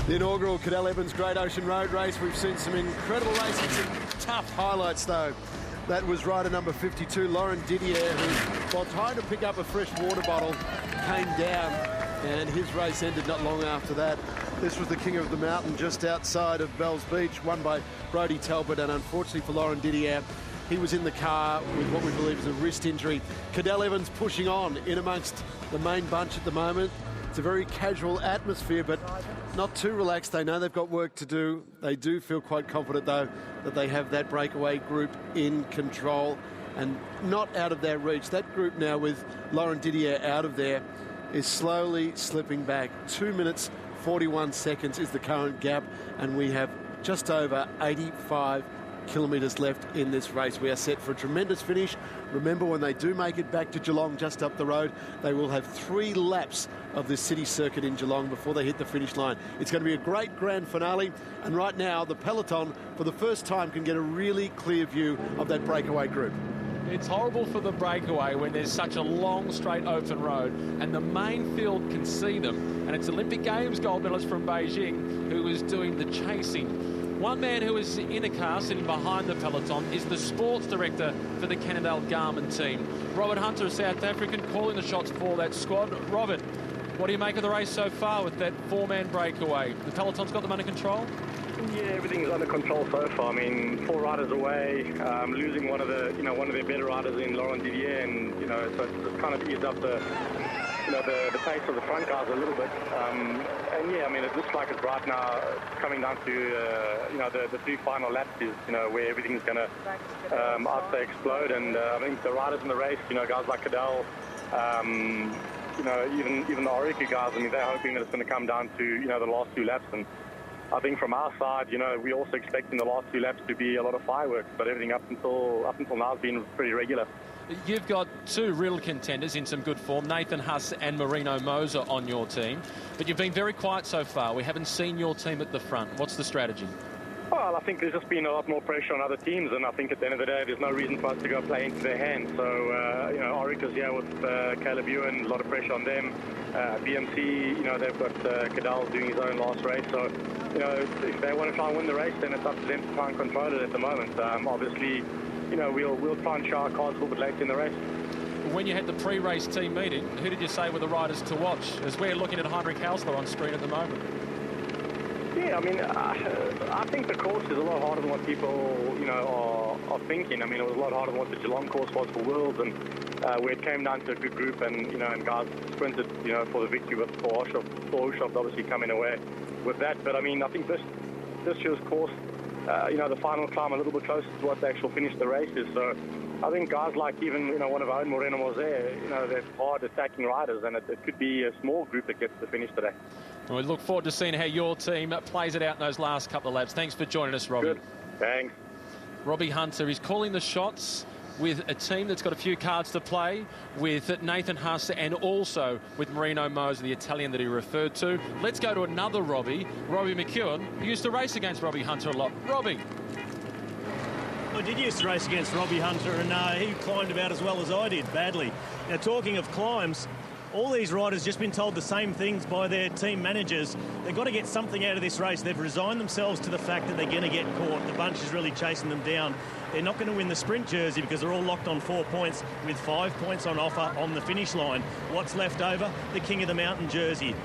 The inaugural Cadel Evans Great Ocean Road Race. We've seen some incredible racing, some tough highlights though. That was rider number 52, Laurent Didier, who, while trying to pick up a fresh water bottle, came down, and his race ended not long after that. This was the King of the Mountain just outside of Bells Beach, won by Brodie Talbot, and unfortunately for Laurent Didier, he was in the car with what we believe is a wrist injury. Cadel Evans pushing on in amongst the main bunch at the moment. It's a very casual atmosphere, but not too relaxed. They know they've got work to do. They do feel quite confident, though, that they have that breakaway group in control and not out of their reach. That group now, with Laurent Didier out of there, is slowly slipping back. 2 minutes, 41 seconds is the current gap, and we have just over 85 kilometres left in this race. We are set for a tremendous finish. Remember, when they do make it back to Geelong, just up the road, they will have 3 laps of the city circuit in Geelong before they hit the finish line. It's going to be a great grand finale, and right now the peloton for the first time can get a really clear view of that breakaway group. It's horrible for the breakaway when there's such a long, straight, open road, and the main field can see them. And it's Olympic Games gold medalist from Beijing who is doing the chasing. One man who is in a car sitting behind the peloton is the sports director for the Cadel Garmin team. Robert Hunter, a South African, calling the shots for that squad. Robert, what do you make of the race so far with that 4-man breakaway? The peloton's got them under control? Yeah, everything's under control so far. I mean, 4 riders away, losing one of their better riders in Laurent Didier, and so it's kind of eased up the pace of the front guys a little bit. And yeah, I mean, it looks like it's right now coming down to the 2 final laps is where everything's going to I'd say explode. And I think the riders in the race, guys like Cadel, even the Orica guys, I mean, they're hoping that it's going to come down to the last 2 laps. And I think from our side, we're also expecting the last 2 laps to be a lot of fireworks, but everything up until now has been pretty regular. You've got 2 real contenders in some good form, Nathan Huss and Marino Moser on your team, but you've been very quiet so far. We haven't seen your team at the front. What's the strategy? Well, I think there's just been a lot more pressure on other teams, and I think at the end of the day, there's no reason for us to go play into their hands. So, Orica's here with Caleb Ewan, a lot of pressure on them. BMC, they've got Cadel doing his own last race. So, if they want to try and win the race, then it's up to them to try and control it at the moment. Obviously, we'll try and show our cards a little bit later in the race. When you had the pre-race team meeting, who did you say were the riders to watch? As we're looking at Heinrich Hausler on screen at the moment. Yeah, I mean, I think the course is a lot harder than what people, are thinking. I mean, it was a lot harder than what the Geelong course was for Worlds, and where it came down to a good group, and and guys sprinted, for the victory, with Forshoff obviously coming away with that. But I mean, I think this year's course, the final climb a little bit closer to what the actual finish of the race is. So I think guys like even, one of our own, Moreno was there, they're hard attacking riders, and it could be a small group that gets the finish today. Well, we look forward to seeing how your team plays it out in those last couple of laps. Thanks for joining us, Robbie. Good. Thanks. Robbie Hunter is calling the shots with a team that's got a few cards to play with Nathan Huss and also with Marino Moser, the Italian that he referred to. Let's go to another Robbie McEwen, who used to race against Robbie Hunter a lot. Robbie. I did used to race against Robbie Hunter, and he climbed about as well as I did, badly. Now, talking of climbs, all these riders just been told the same things by their team managers. They've got to get something out of this race. They've resigned themselves to the fact that they're going to get caught. The bunch is really chasing them down. They're not going to win the sprint jersey because they're all locked on 4 points with 5 points on offer on the finish line. What's left over? The King of the Mountain jersey.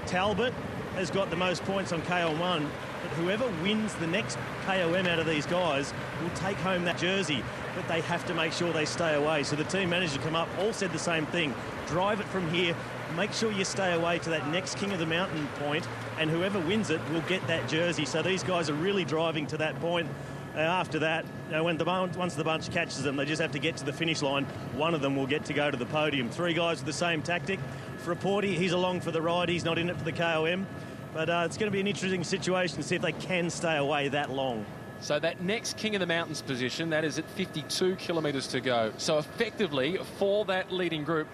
Talbot has got the most points on KO1, but whoever wins the next KOM out of these guys will take home that jersey, but they have to make sure they stay away. So the team managers come up, all said the same thing. Drive it from here, make sure you stay away to that next King of the Mountain point, and whoever wins it will get that jersey. So these guys are really driving to that point. After that, once the bunch catches them, they just have to get to the finish line. One of them will get to go to the podium. 3 guys with the same tactic. Frapporti, he's along for the ride. He's not in it for the KOM. But it's going to be an interesting situation to see if they can stay away that long. So that next King of the Mountains position, that is at 52 kilometres to go. So effectively, for that leading group,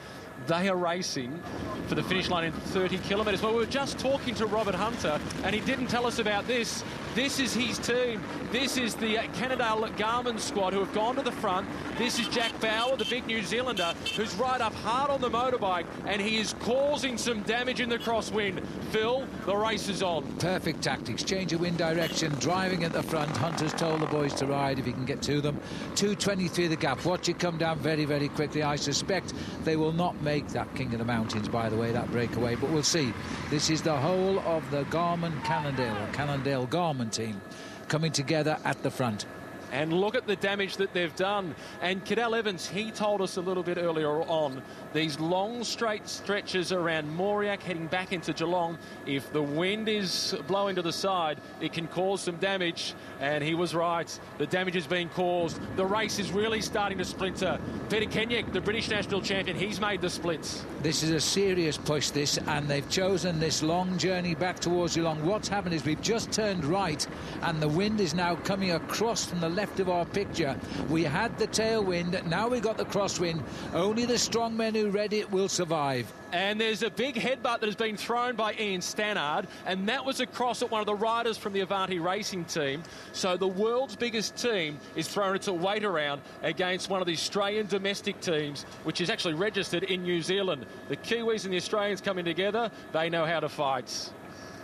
They are racing for the finish line in 30 kilometres. Well, we were just talking to Robert Hunter, and he didn't tell us about this. This is his team. This is the Cadel Garmin squad who have gone to the front. This is Jack Bauer, the big New Zealander, who's right up hard on the motorbike, and he is causing some damage in the crosswind. Phil, the race is on. Perfect tactics. Change of wind direction, driving at the front. Hunter's told the boys to ride if he can get to them. 2:23 the gap. Watch it come down very, very quickly. I suspect they will not make that King of the Mountains, by the way, that breakaway, but we'll see. This is the whole of the Garmin Cannondale Garmin team coming together at the front. And look at the damage that they've done. And Cadel Evans, he told us a little bit earlier on, these long straight stretches around Mauriac heading back into Geelong, if the wind is blowing to the side, it can cause some damage. And he was right. The damage is being caused. The race is really starting to splinter. Peter Kenyek, the British national champion, he's made the splits. This is a serious push, this, and they've chosen this long journey back towards Geelong. What's happened is we've just turned right, and the wind is now coming across from the left of our picture. We had the tailwind, now we've got the crosswind. Only the strong men who read it will survive. And there's a big headbutt that has been thrown by Ian Stannard, and that was across at one of the riders from the Avanti racing team. So the world's biggest team is throwing its weight around against one of the Australian domestic teams, which is actually registered in New Zealand. The Kiwis and the Australians coming together, they know how to fight.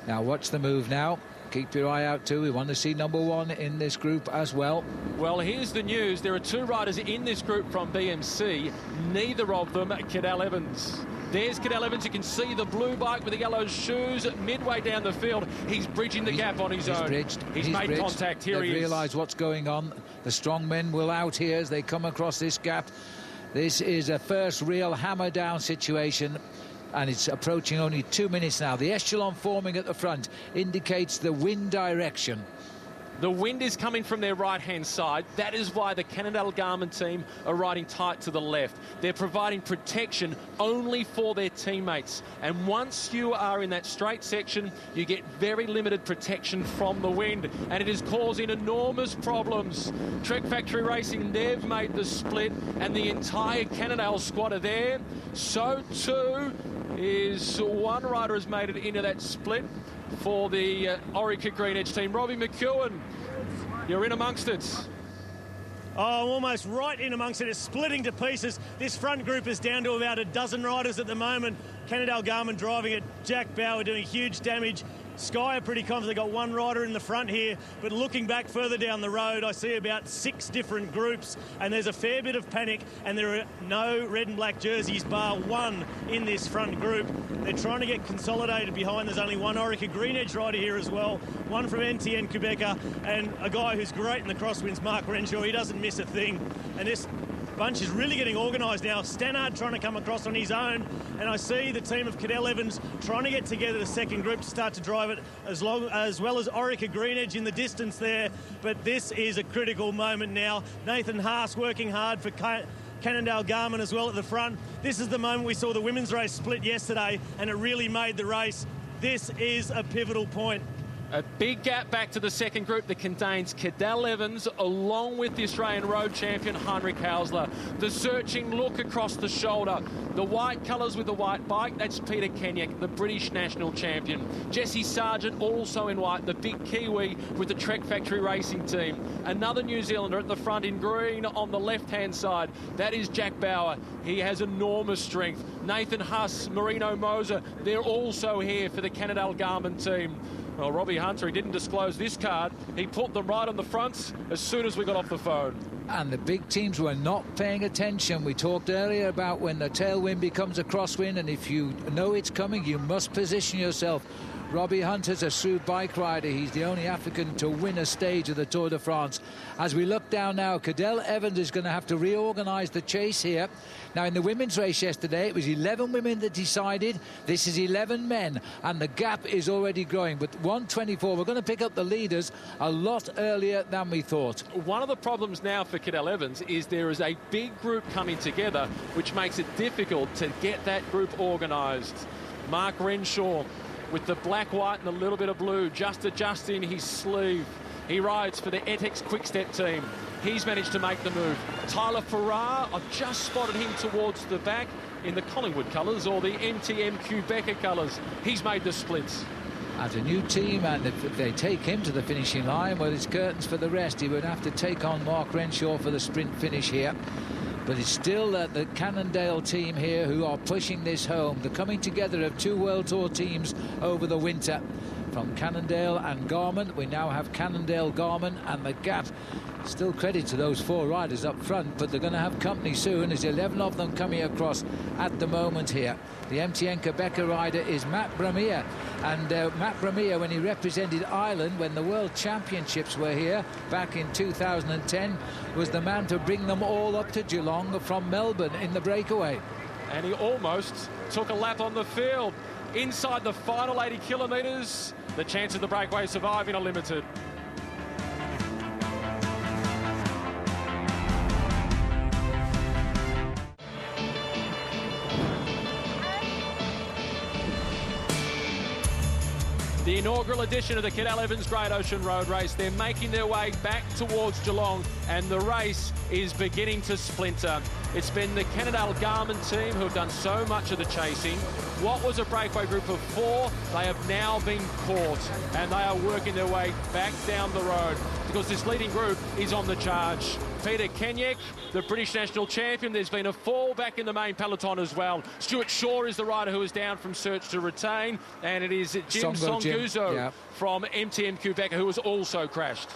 Now watch the move now. Keep your eye out too. We want to see number one in this group as well. Well, here's the news. There are two riders in this group from BMC. Neither of them Cadel Evans. There's Cadel Evans. You can see the blue bike with the yellow shoes midway down the field. He's bridging the gap on his own. He's made bridged. contact. Here he is. They've realised what's going on. The strong men will out here as they come across this gap. This is a first real hammer down situation, and it's approaching only 2 minutes now. The echelon forming at the front indicates the wind direction. The wind is coming from their right-hand side. That is why the Cadel Garmin team are riding tight to the left. They're providing protection only for their teammates. And once you are in that straight section, you get very limited protection from the wind. And it is causing enormous problems. Trek Factory Racing, they've made the split, and the entire Cadel squad are there. So too is one rider has made it into that split for the Orica Green Edge team. Robbie McEwen, you're in amongst it. Oh, I'm almost right in amongst it. It's splitting to pieces. This front group is down to about a dozen riders at the moment. Cadel Garmin driving it. Jack Bauer doing huge damage. Sky are pretty confident. They've got one rider in the front here, but looking back further down the road, I see about 6 different groups, and there's a fair bit of panic, and there are no red and black jerseys, bar one in this front group. They're trying to get consolidated behind. There's only one Orica Green Edge rider here as well, one from NTN Quebecer, and a guy who's great in the crosswinds, Mark Renshaw. He doesn't miss a thing, and this bunch is really getting organised now. Stannard trying to come across on his own, and I see the team of Cadel Evans trying to get together the second group to start to drive it, as well as Orica Green Edge in the distance there. But this is a critical moment now. Nathan Haas working hard for Cadel Garmin as well at the front. This is the moment we saw the women's race split yesterday, and it really made the race. This is a pivotal point. A big gap back to the second group that contains Cadel Evans along with the Australian road champion Heinrich Hausler. The searching look across the shoulder. The white colours with the white bike, that's Peter Kenyek, the British national champion. Jesse Sargent also in white, the big Kiwi with the Trek Factory Racing team. Another New Zealander at the front in green on the left-hand side. That is Jack Bauer. He has enormous strength. Nathan Huss, Marino Moser, they're also here for the Cadel Garmin team. Well, Robbie Hunter, he didn't disclose this card. He put them right on the front as soon as we got off the phone. And the big teams were not paying attention. We talked earlier about when the tailwind becomes a crosswind, and if you know it's coming, you must position yourself. Robbie Hunter's a shrewd bike rider. He's the only African to win a stage of the Tour de France. As we look down now, Cadel Evans is going to have to reorganise the chase here. Now, in the women's race yesterday, it was 11 women that decided. This is 11 men, and the gap is already growing. But 1:24, we're going to pick up the leaders a lot earlier than we thought. One of the problems now for Cadel Evans is there is a big group coming together, which makes it difficult to get that group organised. Mark Renshaw with the black, white and a little bit of blue, just adjusting his sleeve. He rides for the Etex Quickstep team. He's managed to make the move. Tyler Farrar, I've just spotted him towards the back. in the Collingwood colours or the MTM Quebecer colours. He's made the splits. As a new team, and if they take him to the finishing line, well, it's curtains for the rest. He would have to take on Mark Renshaw for the sprint finish here. But it's still the Cannondale team here who are pushing this home. The coming together of two World Tour teams over the winter. From Cannondale and Garmin, we now have Cannondale, Garmin, and the gap. Still credit to those 4 riders up front, but they're going to have company soon. There's 11 of them coming across at the moment here. The MTN Quebecer rider is Matt Bramier, and Matt Bramier, when he represented Ireland when the World Championships were here back in 2010, was the man to bring them all up to Geelong from Melbourne in the breakaway. And he almost took a lap on the field. Inside the final 80 kilometres, the chance of the breakaway surviving are limited. The inaugural edition of the Cadel Evans Great Ocean Road Race. They're making their way back towards Geelong, and the race is beginning to splinter. It's been the Cannondale Garmin team who have done so much of the chasing. What was a breakaway group of 4, they have now been caught, and they are working their way back down the road because this leading group is on the charge. Peter Kenyek, the British national champion. There's been a fall back in the main peloton as well. Stuart Shaw is the rider who is down from Search to Retain, and it is Jim Songuzo from MTM Quebec who has also crashed.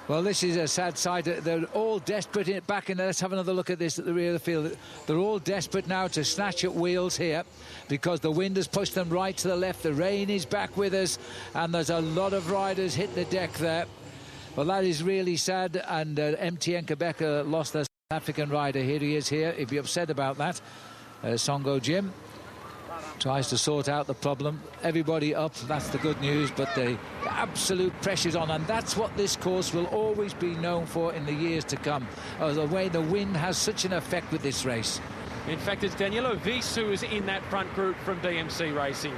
Well, this is a sad sight. They're all desperate back in there. Let's have another look at this at the rear of the field. They're all desperate now to snatch at wheels here because the wind has pushed them right to the left. The rain is back with us, and there's a lot of riders hit the deck there. Well, that is really sad, and MTN Quebec lost their South African rider. Here he is here. He'd be upset about that. Songo Jim tries to sort out the problem. Everybody up, that's the good news, but the absolute pressure's on, and that's what this course will always be known for in the years to come. The way the wind has such an effect with this race. In fact, it's Danilo Vies who is in that front group from BMC Racing.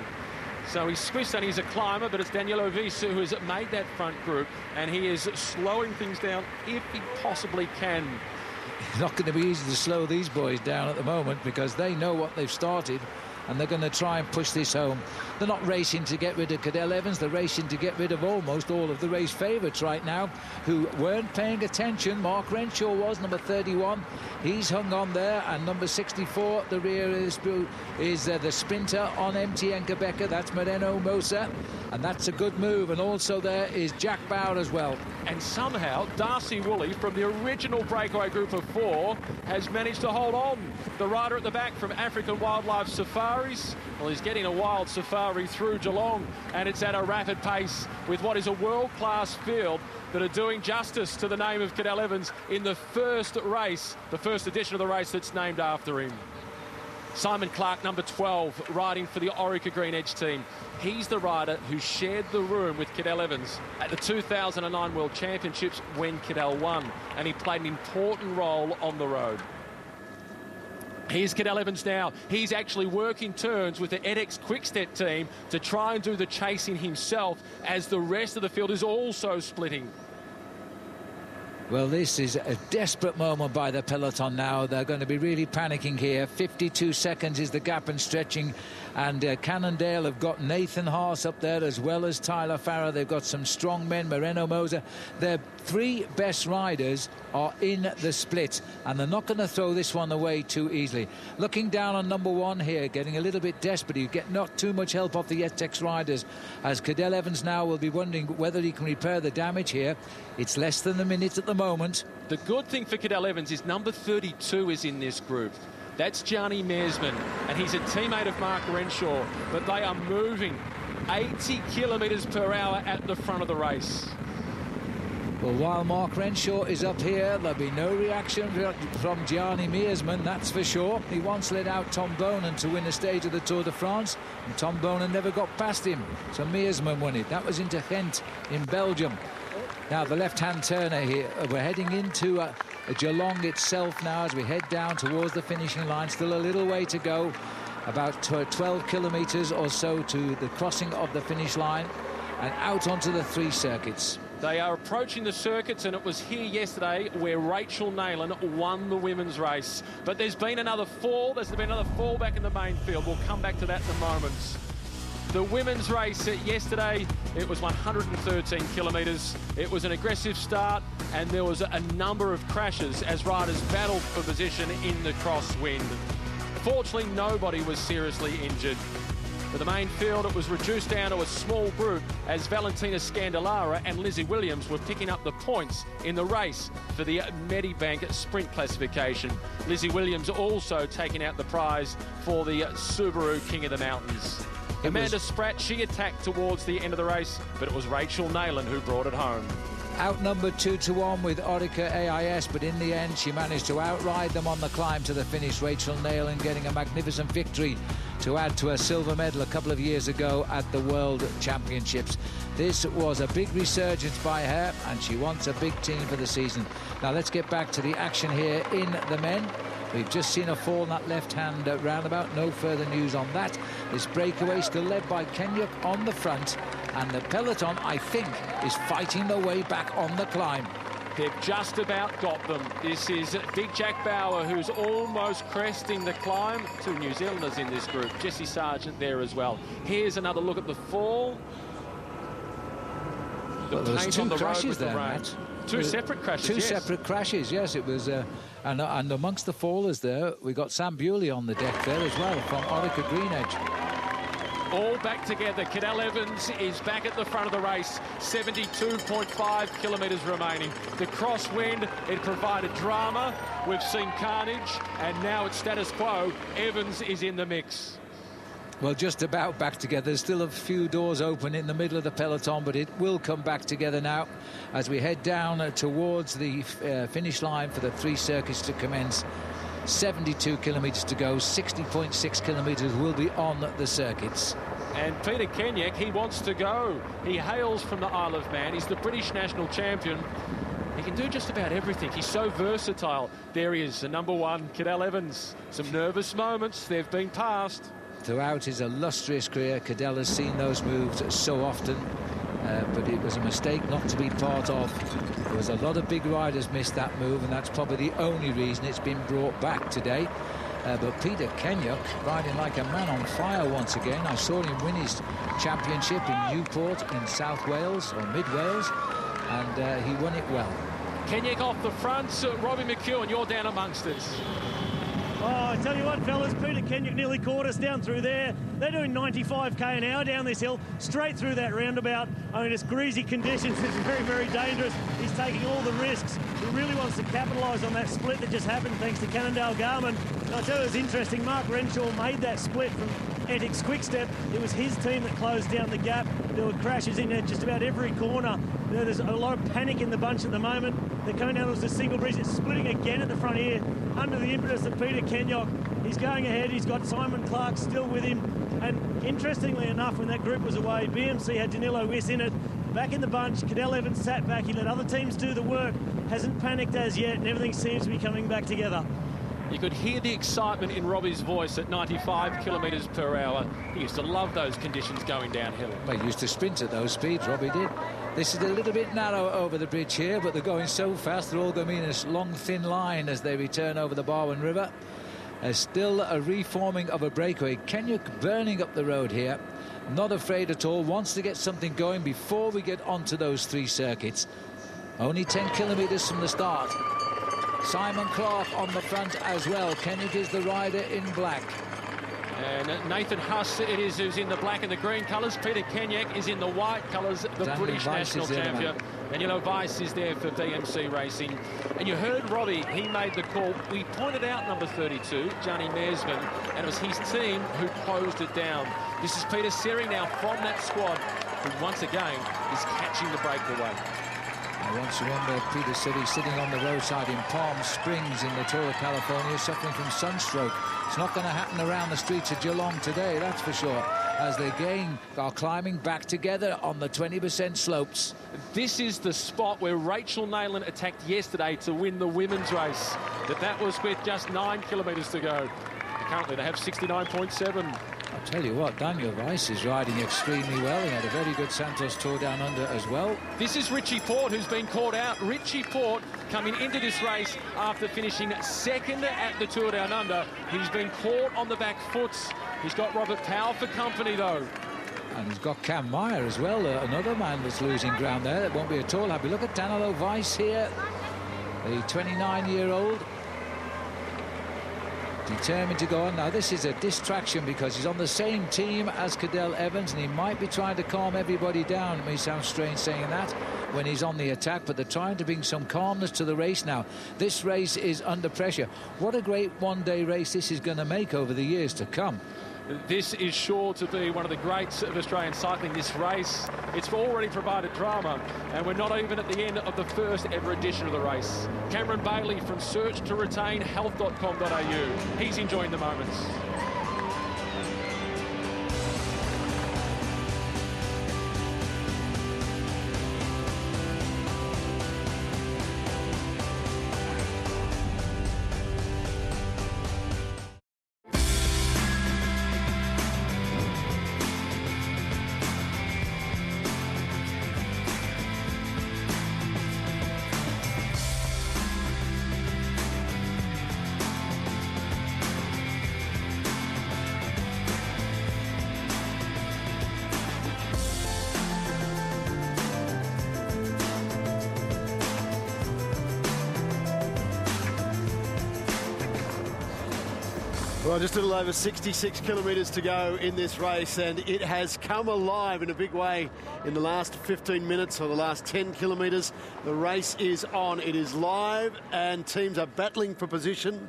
So he's squished and he's a climber, but it's Danilo Vies who has made that front group, and he is slowing things down if he possibly can. It's not going to be easy to slow these boys down at the moment because they know what they've started, and they're going to try and push this home. They're not racing to get rid of Cadel Evans, they're racing to get rid of almost all of the race favourites right now who weren't paying attention. Mark Renshaw was number 31. He's hung on there, and number 64 at the rear is the sprinter on MTN Quebecer. That's Moreno Mosa, and that's a good move. And also there is Jack Bauer as well. And somehow Darcy Woolley from the original breakaway group of 4 has managed to hold on. The rider at the back from African Wildlife Safaris, well, he's getting a wild safari through Geelong, and it's at a rapid pace with what is a world-class field that are doing justice to the name of Cadel Evans in the first race, the first edition of the race that's named after him. Simon Clark, number 12, riding for the Orica Green Edge team. He's the rider who shared the room with Cadel Evans at the 2009 World Championships when Cadel won, and he played an important role on the road. Here's Cadel Evans now. He's actually working turns with the edX Quickstep team to try and do the chasing himself as the rest of the field is also splitting. Well, this is a desperate moment by the peloton now. They're going to be really panicking here. 52 seconds is the gap and stretching. And Cannondale have got Nathan Haas up there as well as Tyler Farrer. They've got some strong men, Moreno Mosa. Their 3 best riders are in the split, and they're not going to throw this one away too easily. Looking down on number 1 here, getting a little bit desperate. You get not too much help off the edX riders, as Cadel Evans now will be wondering whether he can repair the damage here. It's less than a minute at the moment. The good thing for Cadel Evans is number 32 is in this group. That's Gianni Meersman, and he's a teammate of Mark Renshaw, but they are moving 80 kilometres per hour at the front of the race. Well, while Mark Renshaw is up here, there'll be no reaction from Gianni Meersman, that's for sure. He once led out Tom Bonan to win a stage of the Tour de France, and Tom Bonan never got past him, so Meersman won it. That was into Ghent in Belgium. Now, the left-hand turner here, we're heading into Geelong itself now as we head down towards the finishing line. Still a little way to go, about 12 kilometres or so to the crossing of the finish line and out onto the 3 circuits. They are approaching the circuits, and it was here yesterday where Rachel Neylan won the women's race. But there's been another fall. There's been another fall back in the main field. We'll come back to that in a moment. The women's race yesterday, it was 113 kilometres. It was an aggressive start, and there was a number of crashes as riders battled for position in the crosswind. Fortunately, nobody was seriously injured. For the main field, it was reduced down to a small group as Valentina Scandalara and Lizzie Williams were picking up the points in the race for the Medibank sprint classification. Lizzie Williams also taking out the prize for the Subaru King of the Mountains. Amanda Spratt, she attacked towards the end of the race, but it was Rachel Neylan who brought it home. Outnumbered 2-1 with Orica AIS, but in the end she managed to outride them on the climb to the finish. Rachel Neylan getting a magnificent victory to add to a silver medal a couple of years ago at the World Championships. This was a big resurgence by her, and she wants a big team for the season. Now let's get back to the action here in the men. We've just seen a fall in that left-hand roundabout. No further news on that. This breakaway still led by Kenyuk on the front, and the peloton, I think, is fighting their way back on the climb. They've just about got them. This is Big Jack Bauer, who's almost cresting the climb. Two New Zealanders in this group. Jessie Sargent there as well. Here's another look at the fall. Well, there was two crashes there, Matt. Two separate crashes, Two separate crashes, yes. It was, and amongst the fallers there, we got Sam Bewley on the deck there as well from Orica Greenedge. All back together. Cadel Evans is back at the front of the race. 72.5 kilometres remaining. The crosswind, it provided drama. We've seen carnage, and now it's status quo. Evans is in the mix. Well, just about back together. There's still a few doors open in the middle of the peloton, but it will come back together now as we head down towards the finish line for the three circuits to commence. 72 kilometres to go. 60.6 kilometres will be on the circuits. And Peter Kenyuk, he wants to go. He hails from the Isle of Man. He's the British national champion. He can do just about everything. He's so versatile. There he is, the number one, Cadel Evans. Some nervous moments. They've been passed. Throughout his illustrious career, Cadel has seen those moves so often, but it was a mistake not to be part of. There was a lot of big riders missed that move, and that's probably the only reason it's been brought back today. But Peter Kenyuk riding like a man on fire once again. I saw him win his championship in Newport in South Wales, or Mid Wales, and he won it well. Kenyuk off the front. Robbie McEwen, you're down amongst us. Oh, I tell you what, fellas, Peter Kenyuk nearly caught us down through there. They're doing 95k an hour down this hill, straight through that roundabout. I mean, it's greasy conditions. It's very, very dangerous. He's taking all the risks. He really wants to capitalise on that split that just happened thanks to Cannondale Garmin. And I tell you, it was interesting. Mark Renshaw made that split from Ethics Quickstep. It was his team that closed down the gap. There were crashes in just about every corner. There's a lot of panic in the bunch at the moment. They're coming down as a single bridge. It's splitting again at the front here under the impetus of Peter Kenyuk. He's going ahead. He's got Simon Clark still with him. And interestingly enough, when that group was away, BMC had Danilo Wiss in it. Back in the bunch, Cadel Evans sat back. He let other teams do the work. Hasn't panicked as yet, and everything seems to be coming back together. You could hear the excitement in Robbie's voice at 95 kilometres per hour. He used to love those conditions going downhill. Well, he used to sprint at those speeds, Robbie did. This is a little bit narrow over the bridge here, but they're going so fast, they're all going in a long, thin line as they return over the Barwon River. There's still a reforming of a breakaway. Kenyuk burning up the road here. Not afraid at all, wants to get something going before we get onto those three circuits. Only 10 kilometres from the start. Simon Clark on the front as well. Kenyuk is the rider in black. And Nathan Huss it is who's in the black and the green colours. Peter Kenyuk is in the white colours, the Daniel British Weiss national champion. And Yellow Weiss is there for BMC Racing. And you heard Robbie, he made the call. We pointed out number 32, Johnny Mersman, and it was his team who closed it down. This is Peter Seri now from that squad, who once again is catching the breakaway. I once remember Peter Seri sitting on the roadside in Palm Springs in the Tour of California suffering from sunstroke. It's not going to happen around the streets of Geelong today, that's for sure, as they again are climbing back together on the 20% slopes. This is the spot where Rachel Neylan attacked yesterday to win the women's race. But that was with just 9 kilometres to go. Currently they have 69.7. I'll tell you what, Daniel Weiss is riding extremely well. He had a very good Santos Tour Down Under as well. This is Richie Porte, who's been caught out. Richie Porte coming into this race after finishing second at the Tour Down Under. He's been caught on the back foot. He's got Robert Powell for company, though. And he's got Cam Meyer as well, another man that's losing ground there. It won't be at all happy. Look at Danilo Weiss here, the 29-year-old. Determined to go on. Now, this is a distraction because he's on the same team as Cadel Evans, and he might be trying to calm everybody down. It may sound strange saying that when he's on the attack, but they're trying to bring some calmness to the race now. This race is under pressure. What a great one-day race this is going to make over the years to come. This is sure to be one of the greats of Australian cycling. This race, it's already provided drama, and we're not even at the end of the first ever edition of the race. Cameron Bailey from Search to Retain Health.com.au. He's enjoying the moments. Well, just a little over 66 kilometres to go in this race, and it has come alive in a big way in the last 15 minutes or the last 10 kilometres. The race is on. It is live, and teams are battling for position.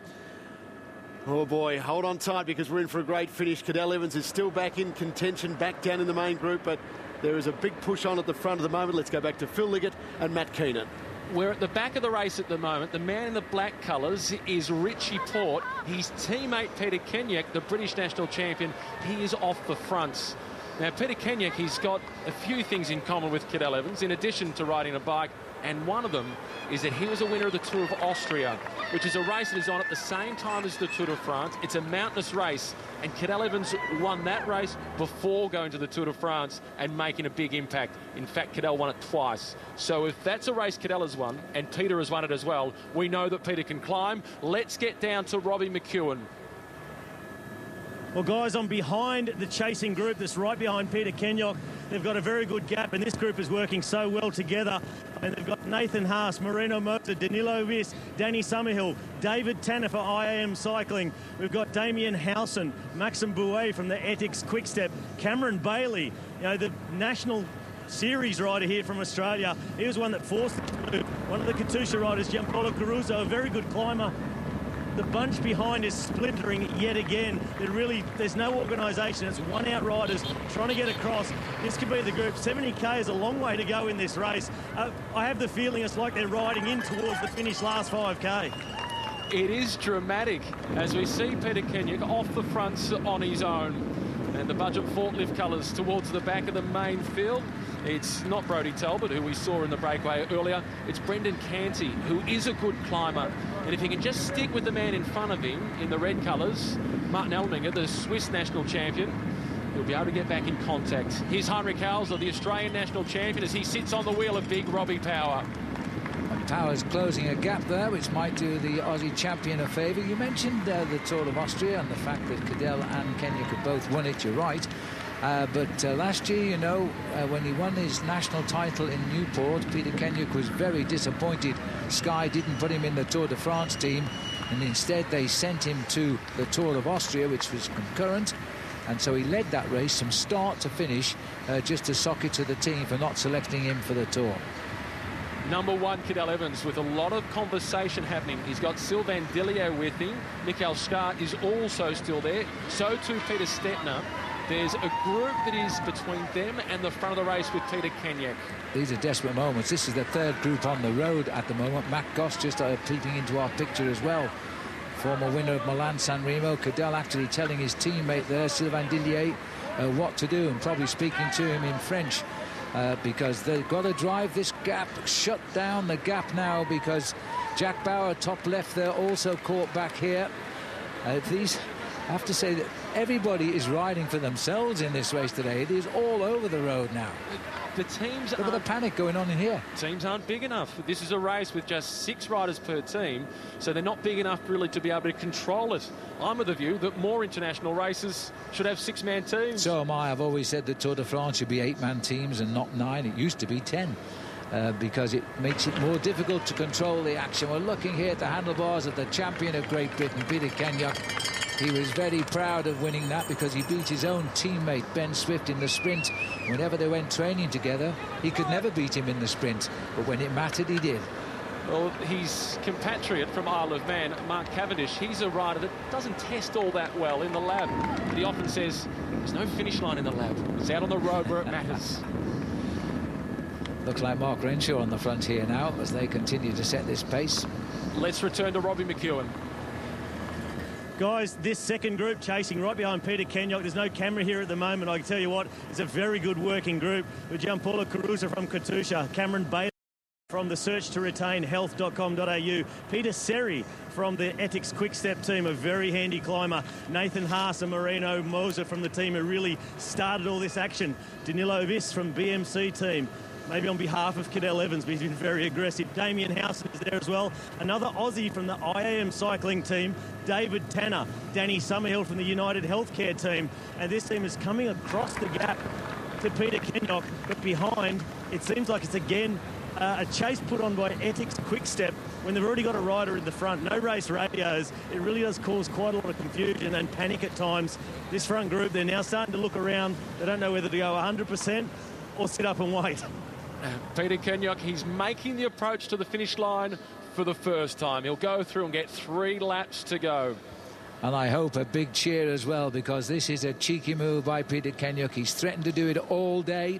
Oh, boy, hold on tight because we're in for a great finish. Cadel Evans is still back in contention, back down in the main group, but there is a big push on at the front at the moment. Let's go back to Phil Liggett and Matt Keenan. We're at the back of the race at the moment. The man in the black colours is Richie Porte. His teammate Peter Kenyak, the British national champion, he is off the front. Now, Peter Kenyak, he's got a few things in common with Cadel Evans, in addition to riding a bike, and one of them is that he was a winner of the Tour of Austria, which is a race that is on at the same time as the Tour de France. It's a mountainous race, and Cadel Evans won that race before going to the Tour de France and making a big impact. In fact, Cadel won it twice. So if that's a race Cadel has won, and Peter has won it as well, we know that Peter can climb. Let's get down to Robbie McEwen. Well, guys, I'm behind the chasing group that's right behind Peter Kenyak. They've got a very good gap, and this group is working so well together. And they've got Nathan Haas, Moreno Moser, Danilo Viss, Danny Summerhill, David Tanner for IAM Cycling. We've got Damien Howson, Maxim Bouet from the Ethics Quickstep, Cameron Bailey, you know, the national series rider here from Australia. He was one that forced it to move. One of the Katusha riders, Gianpaolo Caruso, a very good climber. The bunch behind is splintering yet again. There's no organisation. It's one-out riders trying to get across. This could be the group. 70k is a long way to go in this race. I have the feeling it's like they're riding in towards the finish last 5k. It is dramatic as we see Peter Kenyak off the fronts on his own. And the budget forklift colours towards the back of the main field. It's not Brodie Talbot, who we saw in the breakaway earlier. It's Brendan Canty, who is a good climber. And if he can just stick with the man in front of him in the red colours, Martin Elminger, the Swiss national champion, he'll be able to get back in contact. Here's Heinrich Hausler, the Australian national champion, as he sits on the wheel of big Robbie Power. And Power's closing a gap there, which might do the Aussie champion a favour. You mentioned the Tour of Austria and the fact that Cadel and Kenyak have both won it, you're right. But last year, you know, when he won his national title in Newport, Peter Kenyak was very disappointed. Sky didn't put him in the Tour de France team, and instead they sent him to the Tour of Austria, which was concurrent. And so he led that race from start to finish, just to sock it to the team for not selecting him for the Tour. Number one, Cadel Evans, with a lot of conversation happening. He's got Sylvain Dillier with him. Michael Scott is also still there. So too Peter Stettner. There's a group that is between them and the front of the race with Peter Kenyak. These are desperate moments. This is the third group on the road at the moment. Matt Goss just peeping into our picture as well. Former winner of Milan-San Remo. Cadel actually telling his teammate there, Sylvain Dillier, what to do, and probably speaking to him in French. Because they've got to drive this gap, shut down the gap now, because Jack Bauer, top left there, also caught back here. I have to say that everybody is riding for themselves in this race today. It is all over the road now. The teams Look at the panic going on in here. Teams aren't big enough. This is a race with just 6 riders per team, so they're not big enough really to be able to control it. I'm of the view that more international races should have 6-man teams. So am I. I've always said that Tour de France should be 8-man teams and not 9. It used to be 10. Because it makes it more difficult to control the action. We're looking here at the handlebars of the champion of Great Britain, Peter Kenyock. He was very proud of winning that because he beat his own teammate Ben Swift in the sprint. Whenever they went training together, he could never beat him in the sprint, but when it mattered, he did. Well, his compatriot from Isle of Man, Mark Cavendish, he's a rider that doesn't test all that well in the lab. But he often says, there's no finish line in the lab. It's out on the road where it matters. Looks like Mark Renshaw on the front here now as they continue to set this pace. Let's return to Robbie McEwen. Guys, this second group chasing right behind Peter Kenyock. There's no camera here at the moment. I can tell you what, it's a very good working group with Gianpaolo Caruso from Katusha, Cameron Bailey from the Search to Retain Health.com.au, Peter Seri from the Ethics Quick Step team, a very handy climber, Nathan Haas and Marino Moser from the team who really started all this action, Danilo Viss from BMC team, maybe on behalf of Cadel Evans, but he's been very aggressive. Damien Housen is there as well. Another Aussie from the IAM cycling team, David Tanner, Danny Summerhill from the United Healthcare team. And this team is coming across the gap to Peter Kenyock, but behind, it seems like it's again a chase put on by Ethics Quick Step when they've already got a rider in the front. No race radios. It really does cause quite a lot of confusion and panic at times. This front group, they're now starting to look around. They don't know whether to go 100% or sit up and wait. Peter Kenyock, he's making the approach to the finish line for the first time. He'll go through and get 3 laps to go. And I hope a big cheer as well, because this is a cheeky move by Peter Kenyock. He's threatened to do it all day.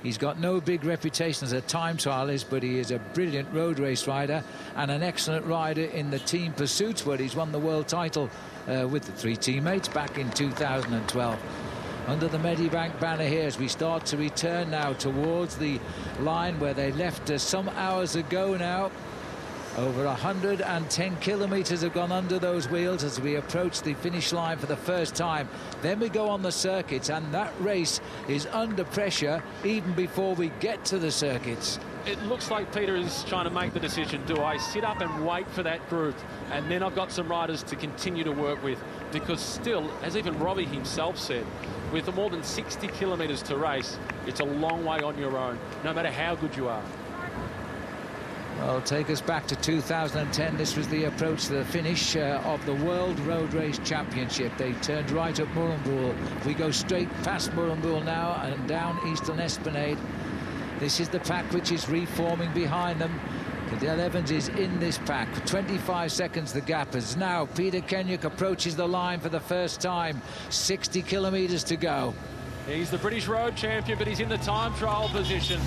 He's got no big reputation as a time trialist, but he is a brilliant road race rider and an excellent rider in the team pursuits, where he's won the world title with the 3 teammates back in 2012. Under the Medibank banner here as we start to return now towards the line where they left us some hours ago now. Over 110 kilometres have gone under those wheels as we approach the finish line for the first time. Then we go on the circuits, and that race is under pressure even before we get to the circuits. It looks like Peter is trying to make the decision. Do I sit up and wait for that group? And then I've got some riders to continue to work with, because still, as even Robbie himself said, with more than 60 kilometres to race, it's a long way on your own, no matter how good you are. Well, take us back to 2010. This was the approach to the finish of the World Road Race Championship. They turned right up Moerenboel. We go straight past Moerenboel now and down Eastern Esplanade. This is the pack which is reforming behind them. Cadel Evans is in this pack. 25 seconds the gap as now Peter Kenyock approaches the line for the first time. 60 kilometres to go. He's the British road champion, but he's in the time trial position.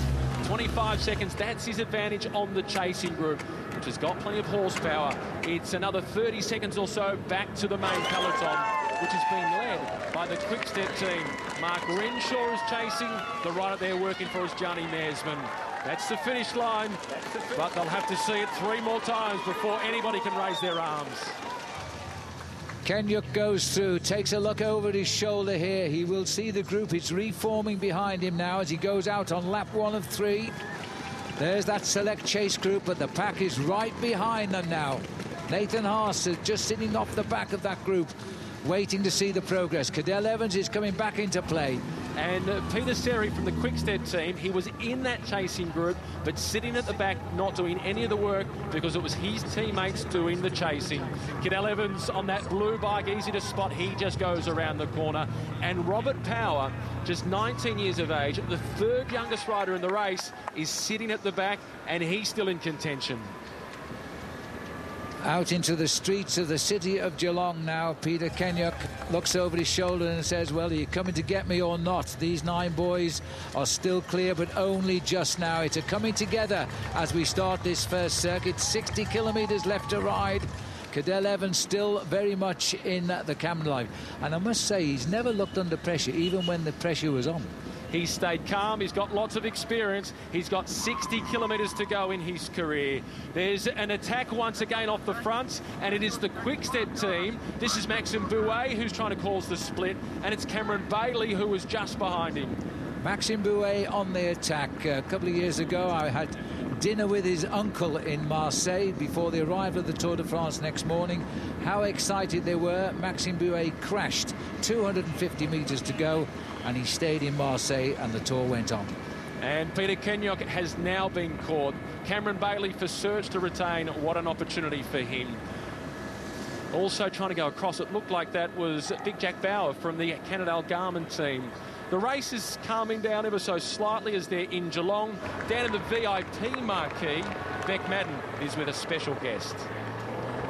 25 seconds, that's his advantage on the chasing group, which has got plenty of horsepower. It's another 30 seconds or so back to the main peloton, which is being led by the Quick Step team. Mark Renshaw is chasing. The rider they're working for is Johnny Mearsman. That's the finish line, but they'll have to see it 3 more times before anybody can raise their arms. Kenyock goes through, takes a look over his shoulder here. He will see the group. It's reforming behind him now as he goes out on lap 1 of 3. There's that select chase group, but the pack is right behind them now. Nathan Haas is just sitting off the back of that group, waiting to see the progress. Cadel Evans is coming back into play. And Peter Seri from the Quick Step team, he was in that chasing group, but sitting at the back, not doing any of the work because it was his teammates doing the chasing. Cadel Evans on that blue bike, easy to spot. He just goes around the corner. And Robert Power, just 19 years of age, the 3rd youngest rider in the race, is sitting at the back, and he's still in contention. Out into the streets of the city of Geelong now. Peter Kenyock looks over his shoulder and says, well, are you coming to get me or not? These 9 boys are still clear, but only just now. It's a coming together as we start this first circuit. 60 kilometres left to ride. Cadel Evans still very much in the camera line. And I must say, he's never looked under pressure, even when the pressure was on. He's stayed calm. He's got lots of experience. He's got 60 kilometres to go in his career. There's an attack once again off the front, and it is the Quick-Step team. This is Maxime Bouet who's trying to cause the split, and it's Cameron Bailey who was just behind him. Maxime Bouet on the attack. A couple of years ago, I had dinner with his uncle in Marseille before the arrival of the Tour de France next morning. How excited they were. Maxime Bouet crashed, 250 metres to go, and he stayed in Marseille, and the Tour went on. And Peter Kenyok has now been caught. Cameron Bailey for search to retain. What an opportunity for him. Also trying to go across, it looked like that was Big Jack Bauer from the Cadel Garmin team. The race is calming down ever so slightly as they're in Geelong. Down in the VIP marquee, Beck Madden is with a special guest.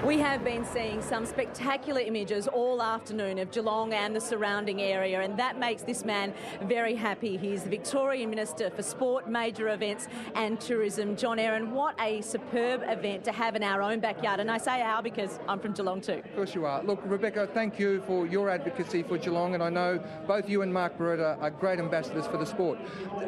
We have been seeing some spectacular images all afternoon of Geelong and the surrounding area, and that makes this man very happy. He's the Victorian Minister for Sport, Major Events and Tourism. John Aaron, what a superb event to have in our own backyard. And I say our because I'm from Geelong too. Of course you are. Look, Rebecca, thank you for your advocacy for Geelong, and I know both you and Mark Beretta are great ambassadors for the sport.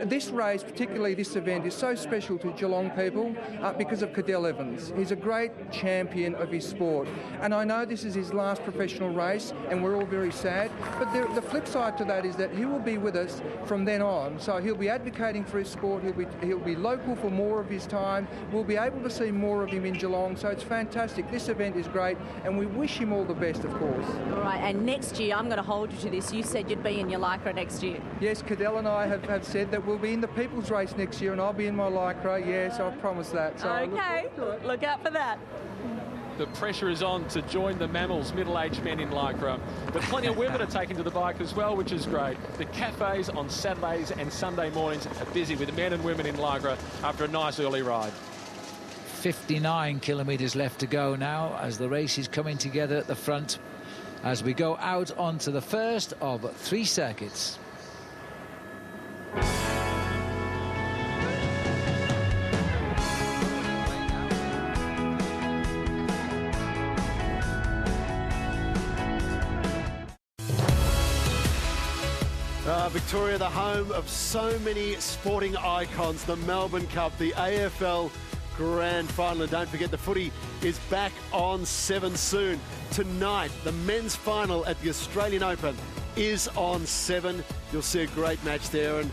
This race, particularly this event, is so special to Geelong people because of Cadel Evans. He's a great champion of his sport, and I know this is his last professional race and we're all very sad, but the flip side to that is that he will be with us from then on. So he'll be advocating for his sport, he'll be local for more of his time, we'll be able to see more of him in Geelong, so it's fantastic. This event is great and we wish him all the best, of course. All right, and next year I'm going to hold you to this. You said you'd be in your Lycra next year. Yes, Cadel and I have said that we'll be in the People's Race next year and I'll be in my Lycra, yes, I've promised that. So okay, look out for that. The pressure is on to join the mammals, middle-aged men in Lycra. But plenty of women are taken to the bike as well, which is great. The cafes on Saturdays and Sunday mornings are busy with men and women in Lycra after a nice early ride. 59 kilometres left to go now as the race is coming together at the front as we go out onto the first of 3 circuits. Victoria, the home of so many sporting icons, the Melbourne Cup, the AFL Grand Final, and don't forget the footy is back on 7 soon. Tonight, the men's final at the Australian Open is on 7. You'll see a great match there, and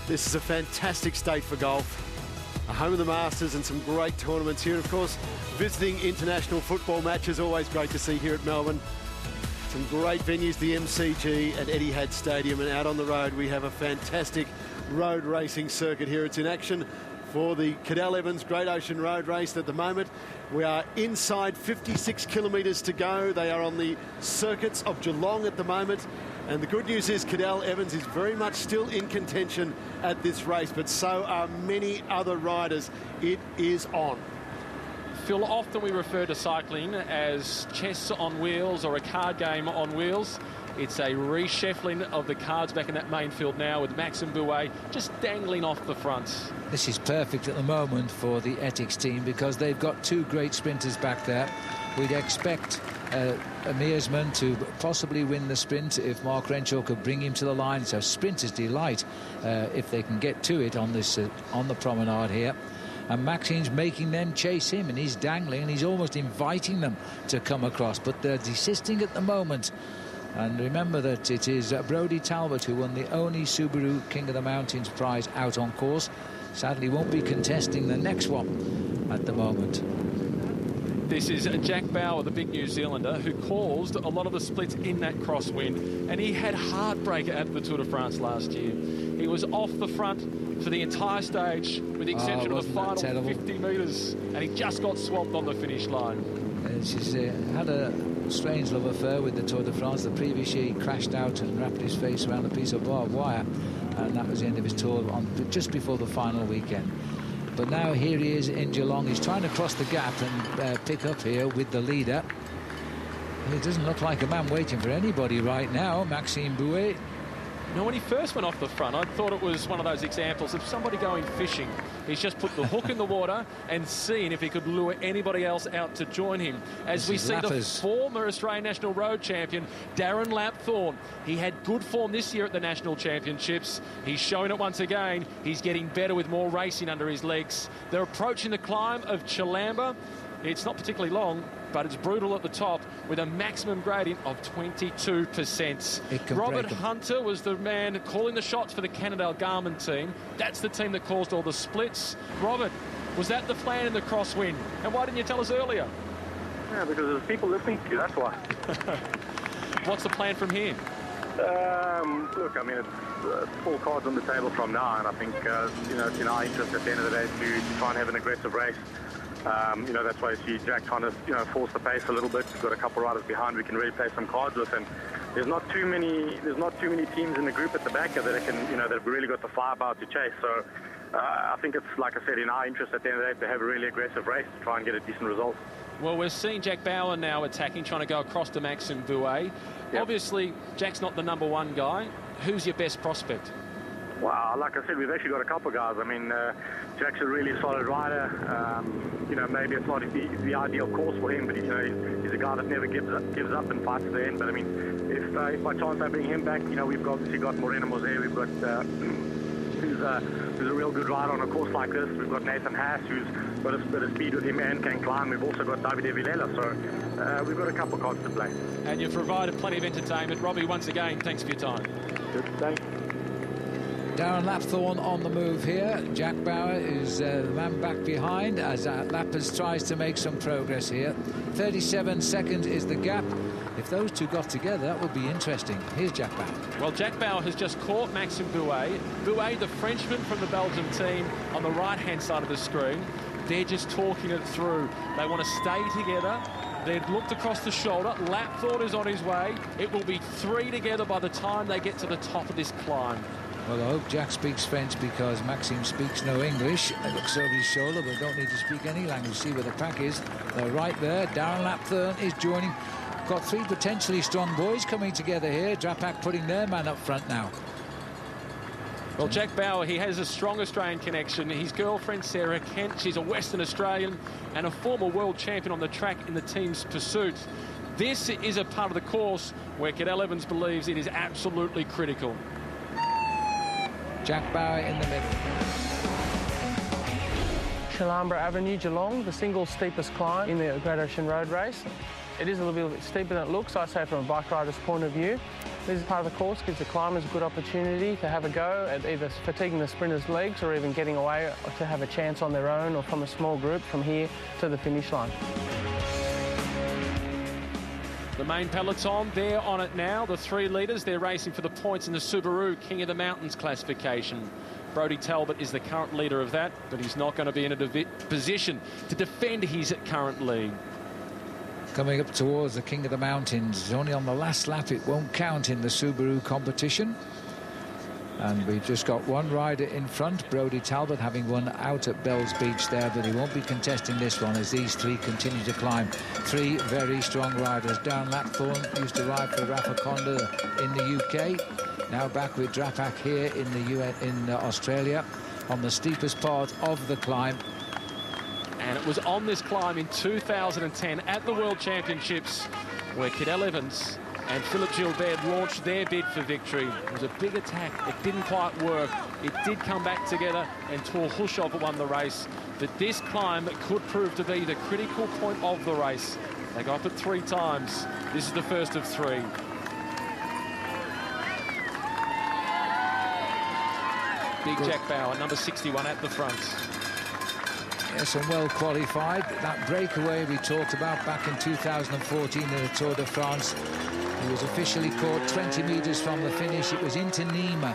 this is a fantastic state for golf. A home of the Masters and some great tournaments here. And of course, visiting international football matches, always great to see here at Melbourne. Some great venues, the MCG and Etihad Stadium, and out on the road we have a fantastic road racing circuit here. It's in action for the Cadel Evans Great Ocean Road Race at the moment. We are inside 56 kilometres to go. They are on the circuits of Geelong at the moment. And the good news is Cadel Evans is very much still in contention at this race, but so are many other riders. It is on. Phil, often we refer to cycling as chess on wheels or a card game on wheels. It's a reshuffling of the cards back in that main field now with Maxime Bouet just dangling off the front. This is perfect at the moment for the Ethics team because they've got 2 great sprinters back there. We'd expect Mearsman to possibly win the sprint if Mark Renshaw could bring him to the line. It's a sprinter's delight if they can get to it on this on the promenade here. And Maxine's making them chase him, and he's dangling and he's almost inviting them to come across, but they're desisting at the moment. And remember that it is Brodie Talbot who won the only Subaru King of the Mountains prize out on course. Sadly won't be contesting the next one at the moment. This is Jack Bauer, the big New Zealander, who caused a lot of the splits in that crosswind, and he had heartbreak at the Tour de France last year. He was off the front for the entire stage with the exception of the final 50 metres, and he just got swamped on the finish line. She's had a strange love affair with the Tour de France. The previous year he crashed out and wrapped his face around a piece of barbed wire, and that was the end of his tour just before the final weekend. But now here he is in Geelong. He's trying to cross the gap and pick up here with the leader. It doesn't look like a man waiting for anybody right now, Maxime Bouet. You know, when he first went off the front, I thought it was one of those examples of somebody going fishing. He's just put the hook in the water and seen if he could lure anybody else out to join him. As we see the former Australian National Road Champion, Darren Lapthorne. He had good form this year at the National Championships. He's showing it once again. He's getting better with more racing under his legs. They're approaching the climb of Chalamba. It's not particularly long, but it's brutal at the top with a maximum gradient of 22%. Robert Hunter was the man calling the shots for the Cadel Garmin team. That's the team that caused all the splits. Robert, was that the plan in the crosswind? And why didn't you tell us earlier? Yeah, because there's people listening to you, that's why. What's the plan from here? Look, I mean, it's full cards on the table from now, and I think, you know, it's in our interest at the end of the day to try and have an aggressive race. You know, that's why you see Jack trying to, you know, force the pace a little bit. We've got a couple of riders behind we can really play some cards with, and there's not too many teams in the group at the back that can, you know, that have really got the firepower to chase. So I think it's, like I said, in our interest at the end of the day to have a really aggressive race to try and get a decent result. Well, we're seeing Jack Bauer now attacking, trying to go across to Maxime Bouet. Yep. Obviously, Jack's not the #1 guy. Who's your best prospect? Wow, like I said, we've actually got a couple of guys. I mean, Jack's a really solid rider. You know, maybe it's not the ideal course for him, but, you know, he's a guy that never gives up and fights to the end. But, I mean, if by chance I bring him back, you know, we've obviously got Moreno Mosé. We've got who's a real good rider on a course like this. We've got Nathan Haas, who's got a bit of speed with him and can climb. We've also got Davide Villela. So we've got a couple of cards to play. And you've provided plenty of entertainment. Robbie, once again, thanks for your time. Good, thanks. Darren Lapthorne on the move here. Jack Bauer is the man back behind as Lappers tries to make some progress here. 37 seconds is the gap. If those two got together, that would be interesting. Here's Jack Bauer. Well, Jack Bauer has just caught Maxime Bouet. Bouet, the Frenchman from the Belgium team, on the right-hand side of the screen. They're just talking it through. They want to stay together. They've looked across the shoulder. Lapthorne is on his way. It will be 3 together by the time they get to the top of this climb. Well, I hope Jack speaks French because Maxime speaks no English. It looks over his shoulder, but don't need to speak any language. See where the pack is. They're right there. Darren Lapthorne is joining. Got 3 potentially strong boys coming together here. Drapac putting their man up front now. Well, Jack Bauer, he has a strong Australian connection. His girlfriend, Sarah Kent, she's a Western Australian and a former world champion on the track in the team's pursuit. This is a part of the course where Cadel Evans believes it is absolutely critical. Jack Bauer in the middle. Chalamba Avenue, Geelong, the single steepest climb in the Great Ocean Road Race. It is a little bit steeper than it looks, I say, from a bike rider's point of view. This is part of the course, gives the climbers a good opportunity to have a go at either fatiguing the sprinters' legs or even getting away to have a chance on their own or from a small group from here to the finish line. The main peloton, they're on it now. The 3 leaders, they're racing for the points in the Subaru King of the Mountains classification. Brodie Talbot is the current leader of that, but he's not going to be in a position to defend his current lead. Coming up towards the King of the Mountains. Only on the last lap, it won't count in the Subaru competition. And we've just got one rider in front, Brodie Talbot, having won out at Bells Beach there, but he won't be contesting this one as these 3 continue to climb. 3 very strong riders. Darren Lapthorne used to ride for Rafa Conda in the UK, now back with Drapac here in Australia on the steepest part of the climb. And it was on this climb in 2010 at the World Championships where Cadel Evans and Philippe Gilbert launched their bid for victory. It was a big attack. It didn't quite work. It did come back together and Tor Hushovd won the race. But this climb could prove to be the critical point of the race. They got up it 3 times. This is the first of 3. Big Jack Bauer, number 61 at the front. Yes, and well qualified. That breakaway we talked about back in 2014 in the Tour de France. He was officially caught 20 metres from the finish. It was into Nîmes.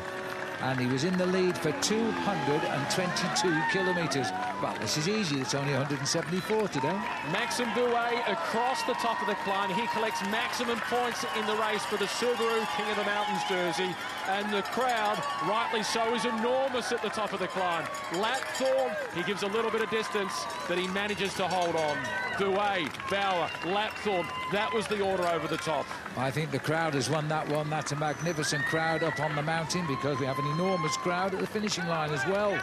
and he was in the lead for 222 kilometres. Well, this is easy. It's only 174 today. Maxime Bouet across the top of the climb. He collects maximum points in the race for the Subaru King of the Mountains jersey. And the crowd, rightly so, is enormous at the top of the climb. Lapthorne, he gives a little bit of distance, but he manages to hold on. Bouet, Bauer, Lapthorne, that was the order over the top. I think the crowd has won that one. That's a magnificent crowd up on the mountain, because we have an enormous crowd at the finishing line as well.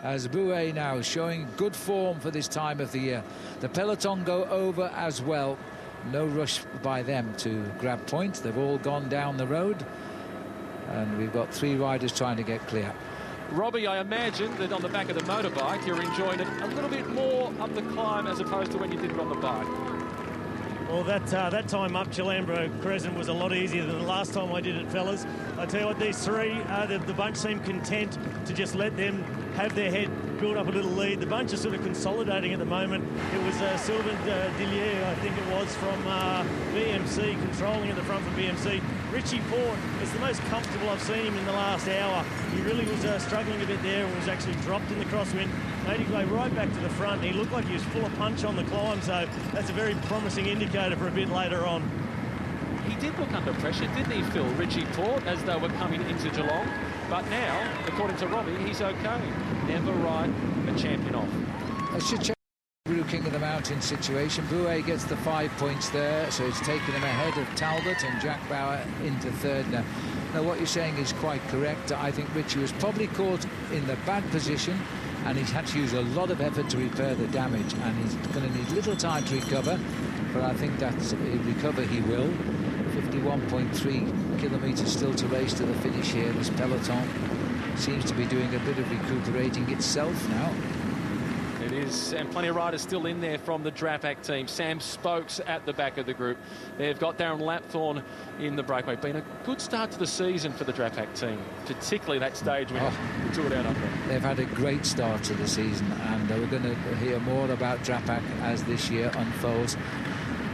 As Bouet now showing good form for this time of the year. The peloton go over as well. No rush by them to grab points. They've all gone down the road. And we've got 3 riders trying to get clear. Robbie, I imagine that on the back of the motorbike, you're enjoying it a little bit more up the climb as opposed to when you did it on the bike. Well, that time up Chilambro Crescent was a lot easier than the last time I did it, fellas. I tell you what, these three, the bunch seemed content to just let them have their head build up a little lead. The bunch are sort of consolidating at the moment. It was Sylvain Dillier, I think it was, from BMC, controlling at the front for BMC. Richie Porte is the most comfortable I've seen him in the last hour. He really was struggling a bit there and was actually dropped in the crosswind. Made his way right back to the front. He looked like he was full of punch on the climb, so that's a very promising indicator for a bit later on. He did look under pressure, didn't he, Phil? Richie Porte, as they were coming into Geelong. But now, according to Robbie, he's okay. Never write a champion off. I should check the King of the Mountain situation. Bouet gets the 5 points there, so it's taken him ahead of Talbot and Jack Bauer into third now. Now, what you're saying is quite correct. I think Richie was probably caught in the bad position, and he's had to use a lot of effort to repair the damage, and he's going to need little time to recover, but I think that's recover he will. 51.3 kilometres still to race to the finish here. This peloton seems to be doing a bit of recuperating itself now. It is, and plenty of riders still in there from the Drapac team. Sam Spokes at the back of the group. They've got Darren Lapthorne in the breakaway. Been a good start to the season for the Drapac team, particularly that stage when we took it out up there. They've had a great start to the season, and we're going to hear more about Drapac as this year unfolds.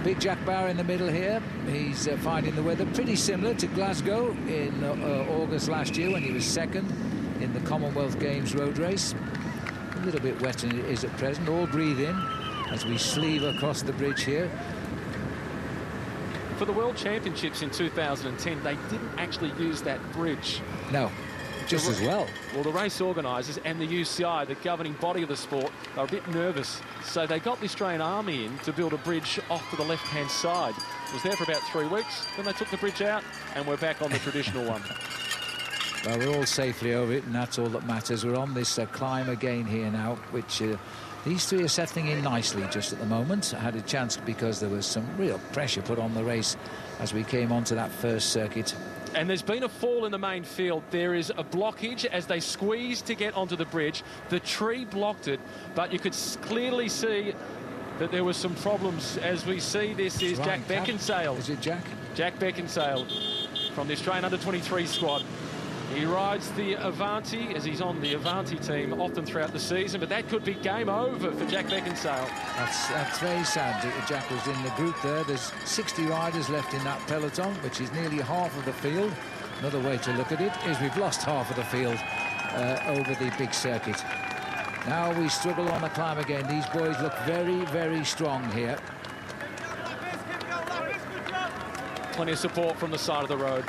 Big Jack Bauer in the middle here. He's finding the weather pretty similar to Glasgow in August last year when he was second in the Commonwealth Games road race. A little bit wet than it is at present. All breathe in as we sleeve across the bridge here. For the World Championships in 2010, they didn't actually use that bridge. No, just as well. Well, the race organisers and the UCI, the governing body of the sport, are a bit nervous. So they got the Australian Army in to build a bridge off to the left-hand side. It was there for about 3 weeks. Then they took the bridge out, and we're back on the traditional one. Well, we're all safely over it, and that's all that matters. We're on this climb again here now, which these three are settling in nicely just at the moment. I had a chance because there was some real pressure put on the race as we came onto that first circuit. And there's been a fall in the main field. There is a blockage as they squeeze to get onto the bridge. The tree blocked it, but you could clearly see that there were some problems. As we see, this is Jack Beckinsale. Is it Jack? Jack Beckinsale from the Australian Under-23 squad. He rides the Avanti, as he's on the Avanti team often throughout the season, but that could be game over for Jack Beckinsale. That's very sad. Jack was in the group there. There's 60 riders left in that peloton, which is nearly half of the field. Another way to look at it is we've lost half of the field over the big circuit. Now we struggle on the climb again. These boys look very, very strong here. Plenty of support from the side of the road.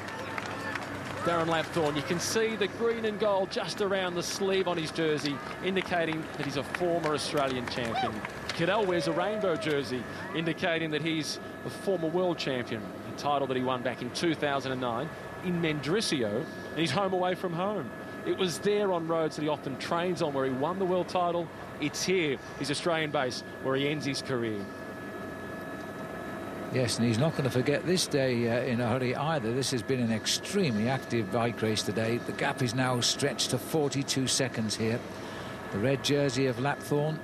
Darren Lapthorne, you can see the green and gold just around the sleeve on his jersey, indicating that he's a former Australian champion. Cadel wears a rainbow jersey, indicating that he's a former world champion, a title that he won back in 2009 in Mendrisio, and he's home away from home. It was there on roads that he often trains on where he won the world title. It's here, his Australian base, where he ends his career. Yes, and he's not going to forget this day in a hurry either. This has been an extremely active bike race today. The gap is now stretched to 42 seconds here. The red jersey of Lapthorne,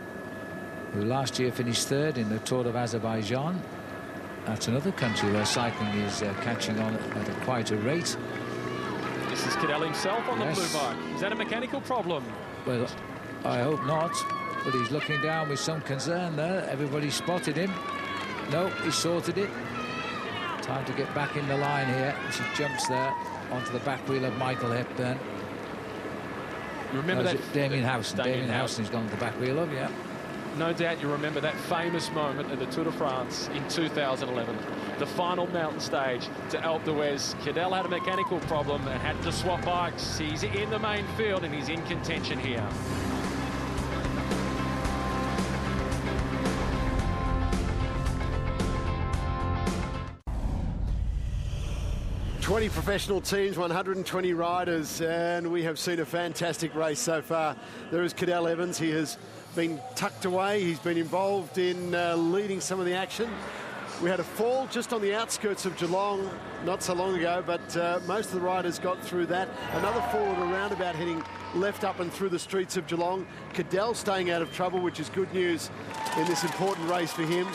who last year finished third in the Tour of Azerbaijan. That's another country where cycling is catching on at quite a rate. This is Cadel himself on the blue bike. Is that a mechanical problem? Well, I hope not, but he's looking down with some concern there. Everybody spotted him. No, he sorted it. Time to get back in the line here as he jumps there onto the back wheel of Michael Hepburn. Remember that? Damien Howson. Damien Howson's gone to the back wheel of, yeah. No doubt you remember that famous moment at the Tour de France in 2011. The final mountain stage to Alpe d'Huez. Cadel had a mechanical problem and had to swap bikes. He's in the main field and he's in contention here. "20 professional teams, 120 riders, and we have seen a fantastic race so far. There is Cadel Evans. He has been tucked away. He's been involved in leading some of the action. We had a fall just on the outskirts of Geelong not so long ago, but most of the riders got through that. Another fall at a roundabout heading left up and through the streets of Geelong. Cadel staying out of trouble, which is good news in this important race for him.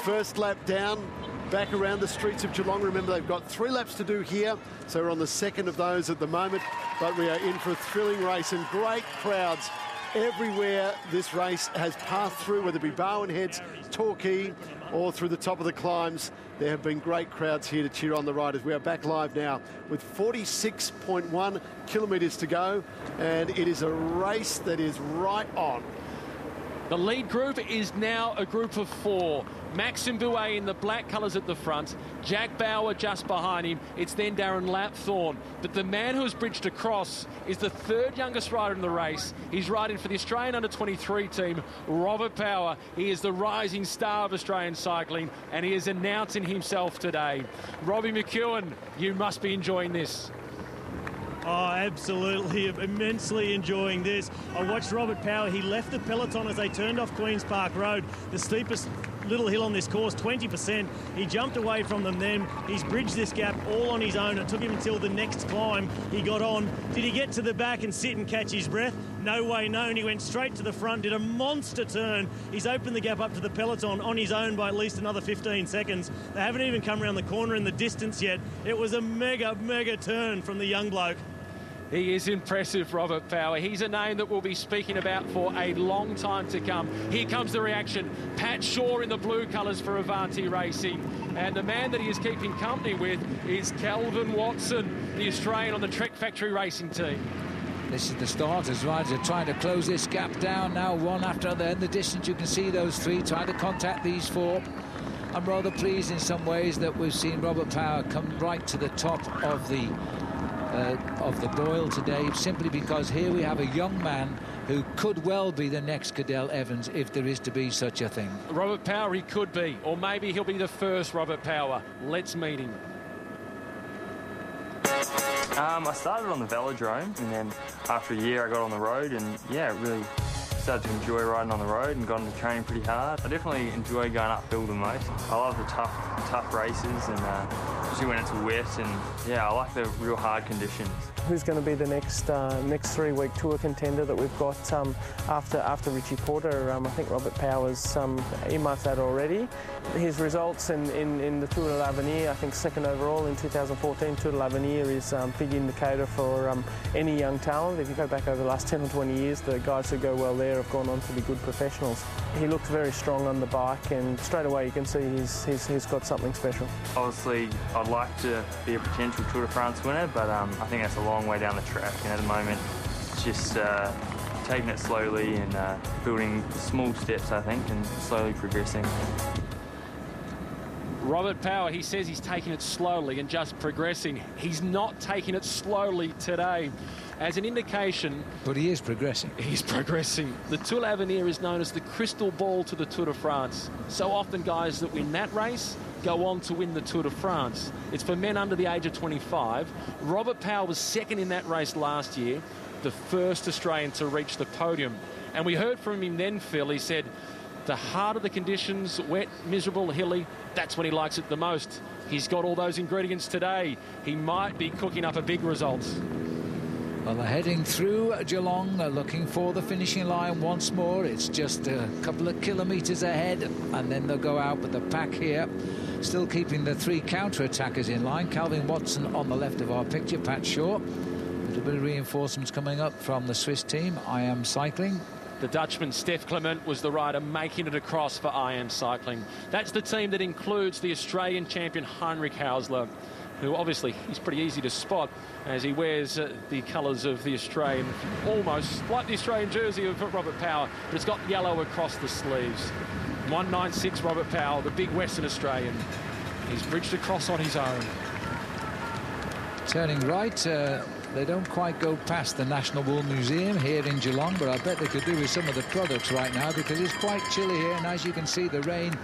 First lap down, back around the streets of Geelong. Remember, they've got 3 laps to do here, so we're on the second of those at the moment, but we are in for a thrilling race and great crowds everywhere this race has passed through, whether it be Barwon Heads, Torquay, or through the top of the climbs. There have been great crowds here to cheer on the riders. We are back live now with 46.1 kilometres to go, and it is a race that is right on. The lead group is now a group of 4. Maxim Bouet in the black colours at the front. Jack Bauer just behind him. It's then Darren Lapthorne. But the man who has bridged across is the 3rd youngest rider in the race. He's riding for the Australian under-23 team, Robert Power. He is the rising star of Australian cycling, and he is announcing himself today. Robbie McEwen, you must be enjoying this. Oh, absolutely, immensely enjoying this. I watched Robert Power. He left the peloton as they turned off Queen's Park Road, the steepest little hill on this course, 20%. He jumped away from them then. He's bridged this gap all on his own. It took him until the next climb he got on. Did he get to the back and sit and catch his breath? No way known. He went straight to the front, did a monster turn. He's opened the gap up to the peloton on his own by at least another 15 seconds. They haven't even come around the corner in the distance yet. It was a mega turn from the young bloke. He is impressive, Robert Power. He's a name that we'll be speaking about for a long time to come. Here comes the reaction. Pat Shaw in the blue colours for Avanti Racing. And the man that he is keeping company with is Calvin Watson, the Australian on the Trek Factory Racing team. This is the start as riders are trying to close this gap down now, one after another. In the distance, you can see those 3 trying to contact these 4. I'm rather pleased in some ways that we've seen Robert Power come right to the top of the boil today, simply because here we have a young man who could well be the next Cadel Evans if there is to be such a thing. Robert Power, he could be, or maybe he'll be the first Robert Power. Let's meet him. I started on the velodrome, and then after a year I got on the road, and yeah, really started to enjoy riding on the road and got into training pretty hard. I definitely enjoy going uphill the most. I love the tough races, and especially when it's wet, and yeah, I like the real hard conditions. Who's going to be the next 3-week tour contender that we've got after Richie Porter? I think Robert Power's earmarked that already. His results in the Tour de l'Avenir, I think 2nd overall in 2014 Tour de l'Avenir, is a big indicator for any young talent. If you go back over the last 10 or 20 years, the guys who go well there have gone on to be good professionals. He looks very strong on the bike, and straight away you can see he's got something special. Obviously, I'd like to be a potential Tour de France winner, but I think that's a long way down the track, and at the moment it's just taking it slowly and building small steps, I think, and slowly progressing. Robert Power, he says he's taking it slowly and just progressing. He's not taking it slowly today. As an indication... But he is progressing. He's progressing. The Tour de l'Avenir is known as the crystal ball to the Tour de France. So often guys that win that race go on to win the Tour de France. It's for men under the age of 25. Robert Power was 2nd in that race last year, the first Australian to reach the podium. And we heard from him then, Phil. He said the harder the conditions, wet, miserable, hilly, that's when he likes it the most. He's got all those ingredients today. He might be cooking up a big result. Well, they're heading through Geelong, looking for the finishing line once more. It's just a couple of kilometres ahead, and then they'll go out. But the pack here still keeping the 3 counter-attackers in line. Calvin Watson on the left of our picture, Pat Shaw. A little bit of reinforcements coming up from the Swiss team, UCI Cycling. The Dutchman, Stef Clement, was the rider making it across for UCI Cycling. That's the team that includes the Australian champion, Heinrich Hausler. who obviously is pretty easy to spot as he wears the colours of the Australian, almost like the Australian jersey of Robert Power, but it's got yellow across the sleeves. 196 Robert Power, the big Western Australian. He's bridged across on his own. Turning right, they don't quite go past the National Wool Museum here in Geelong, but I bet they could do with some of the products right now because it's quite chilly here, and as you can see, the rain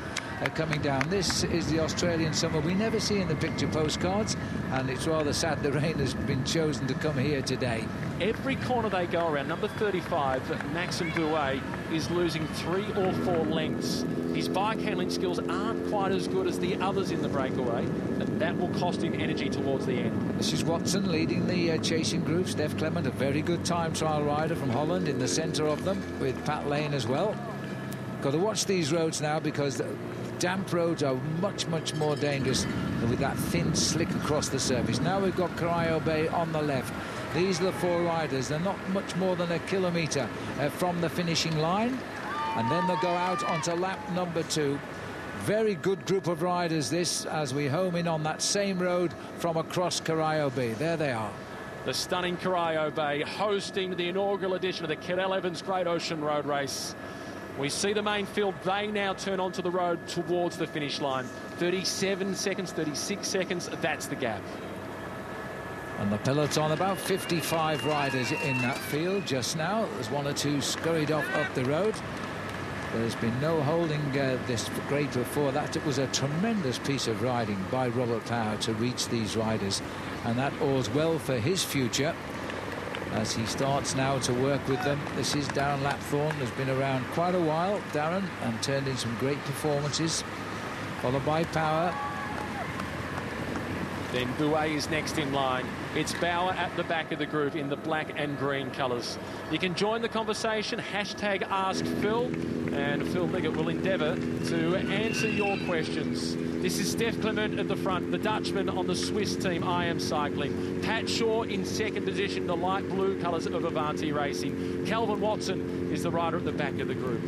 coming down. This is the Australian summer we never see in the picture postcards, and it's rather sad the rain has been chosen to come here today. Every corner they go around, number 35, Maxime Bouet, is losing 3 or 4 lengths. His bike handling skills aren't quite as good as the others in the breakaway, and that will cost him energy towards the end. This is Watson leading the chasing group. Steph Clement, a very good time trial rider from Holland, in the centre of them, with Pat Lane as well. Got to watch these roads now because damp roads are much more dangerous with that thin slick across the surface. Now we've got Corio Bay on the left. These are the 4 riders. They're not much more than a kilometre from the finishing line, and then they'll go out onto lap number 2. Very good group of riders this, as we home in on that same road from across Corio Bay. There they are. The stunning Corio Bay hosting the inaugural edition of the Cadel Evans Great Ocean Road Race. We see the main field. They now turn onto the road towards the finish line. 37 seconds, 36 seconds, that's the gap. And the peloton, about 55 riders in that field just now. There's 1 or 2 scurried off up the road. There's been no holding this great before that. It was a tremendous piece of riding by Robert Power to reach these riders, and that augurs well for his future as he starts now to work with them. This is Darren Lapthorne, has been around quite a while, Darren, and turned in some great performances, followed by Power. Then Bouet is next in line. It's Bauer at the back of the group in the black and green colours. You can join the conversation, hashtag #AskPhil, and Phil Liggett will endeavour to answer your questions. This is Steph Clement at the front, the Dutchman on the Swiss team IM Cycling. Pat Shaw in second position, the light blue colours of Avanti Racing. Calvin Watson is the rider at the back of the group.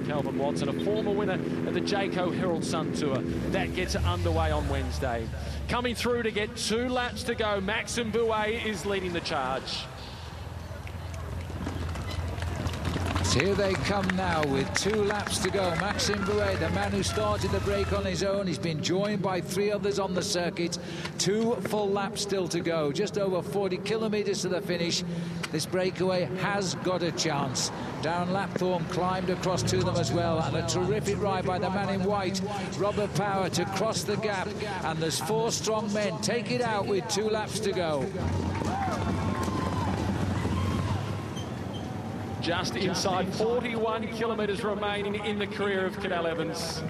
Calvin Watson, a former winner of the Jayco Herald Sun Tour. That gets underway on Wednesday. Coming through to get 2 laps to go, Maxime Bouet is leading the charge. Here they come now with 2 laps to go. Maxime Bouet, the man who started the break on his own. He's been joined by 3 others on the circuit. 2 full laps still to go. Just over 40 kilometres to the finish. This breakaway has got a chance. Darren Lapthorne climbed across to them as well, and a terrific ride by the man in white, Robert Power, to cross the gap. And there's 4 strong men. Take it out with 2 laps to go. Just inside 41 kilometres remaining in the career of Cadel Evans.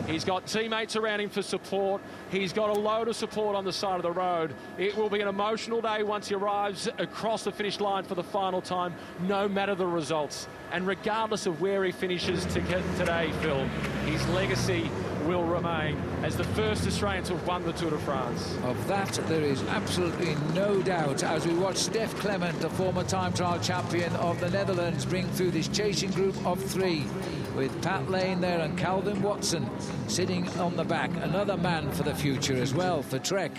He's got teammates around him for support. He's got a load of support on the side of the road. It will be an emotional day once he arrives across the finish line for the final time, no matter the results. And regardless of where he finishes today, Phil, his legacy will remain as the first Australian to have won the Tour de France. Of that, there is absolutely no doubt as we watch Steph Clement, the former time trial champion of the Netherlands, bring through this chasing group of 3 with Pat Lane there and Calvin Watson sitting on the back. Another man for the future as well for Trek.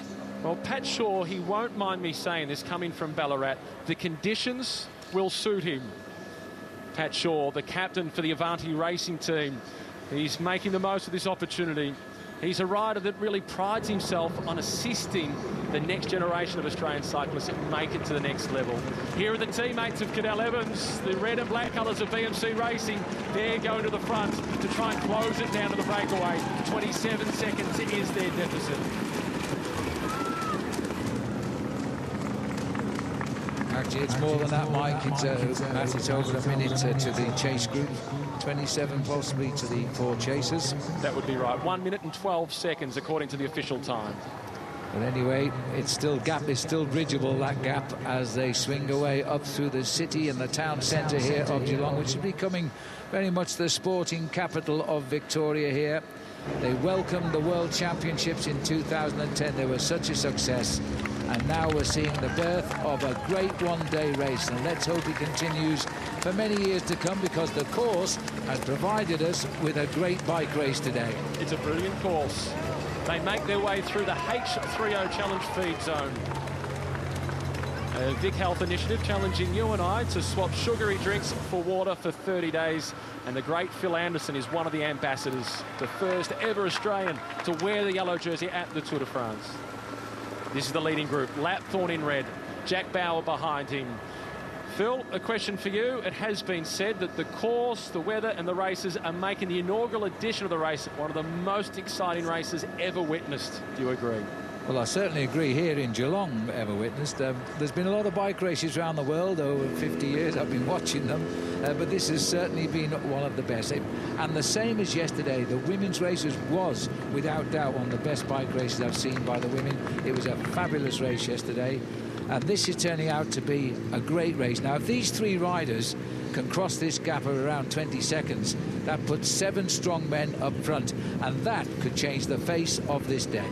Well, Pat Shaw, he won't mind me saying this, coming from Ballarat, the conditions will suit him. Pat Shaw, the captain for the Avanti Racing team, he's making the most of this opportunity. He's a rider that really prides himself on assisting the next generation of Australian cyclists make it to the next level. Here are the teammates of Cadel Evans, the red and black colours of BMC Racing. They're going to the front to try and close it down to the breakaway. 27 seconds is their deficit. Actually, it's more than that, Mike. It's over a minute to the chase group. 27 possibly to the 4 chasers. That would be right. 1 minute and 12 seconds according to the official time. But anyway, gap is still bridgeable, that gap, as they swing away up through the city and the town centre here of Geelong, which is becoming very much the sporting capital of Victoria here. They welcomed the World Championships in 2010. They were such a success. And now we're seeing the birth of a great one-day race. And let's hope it continues for many years to come, because the course has provided us with a great bike race today. It's a brilliant course. They make their way through the H30 Challenge feed zone. A Vic Health initiative challenging you and I to swap sugary drinks for water for 30 days. And the great Phil Anderson is one of the ambassadors, the first ever Australian to wear the yellow jersey at the Tour de France. This is the leading group. Lapthorne in red, Jack Bauer behind him. Phil, a question for you. It has been said that the course, the weather and the races are making the inaugural edition of the race one of the most exciting races ever witnessed. Do you agree? Well, I certainly agree. Here in Geelong, ever witnessed. There's been a lot of bike races around the world over 50 years. I've been watching them, but this has certainly been one of the best. And the same as yesterday, the women's races was, without doubt, one of the best bike races I've seen by the women. It was a fabulous race yesterday, and this is turning out to be a great race. Now, if these three riders can cross this gap of around 20 seconds, that puts 7 strong men up front, and that could change the face of this day.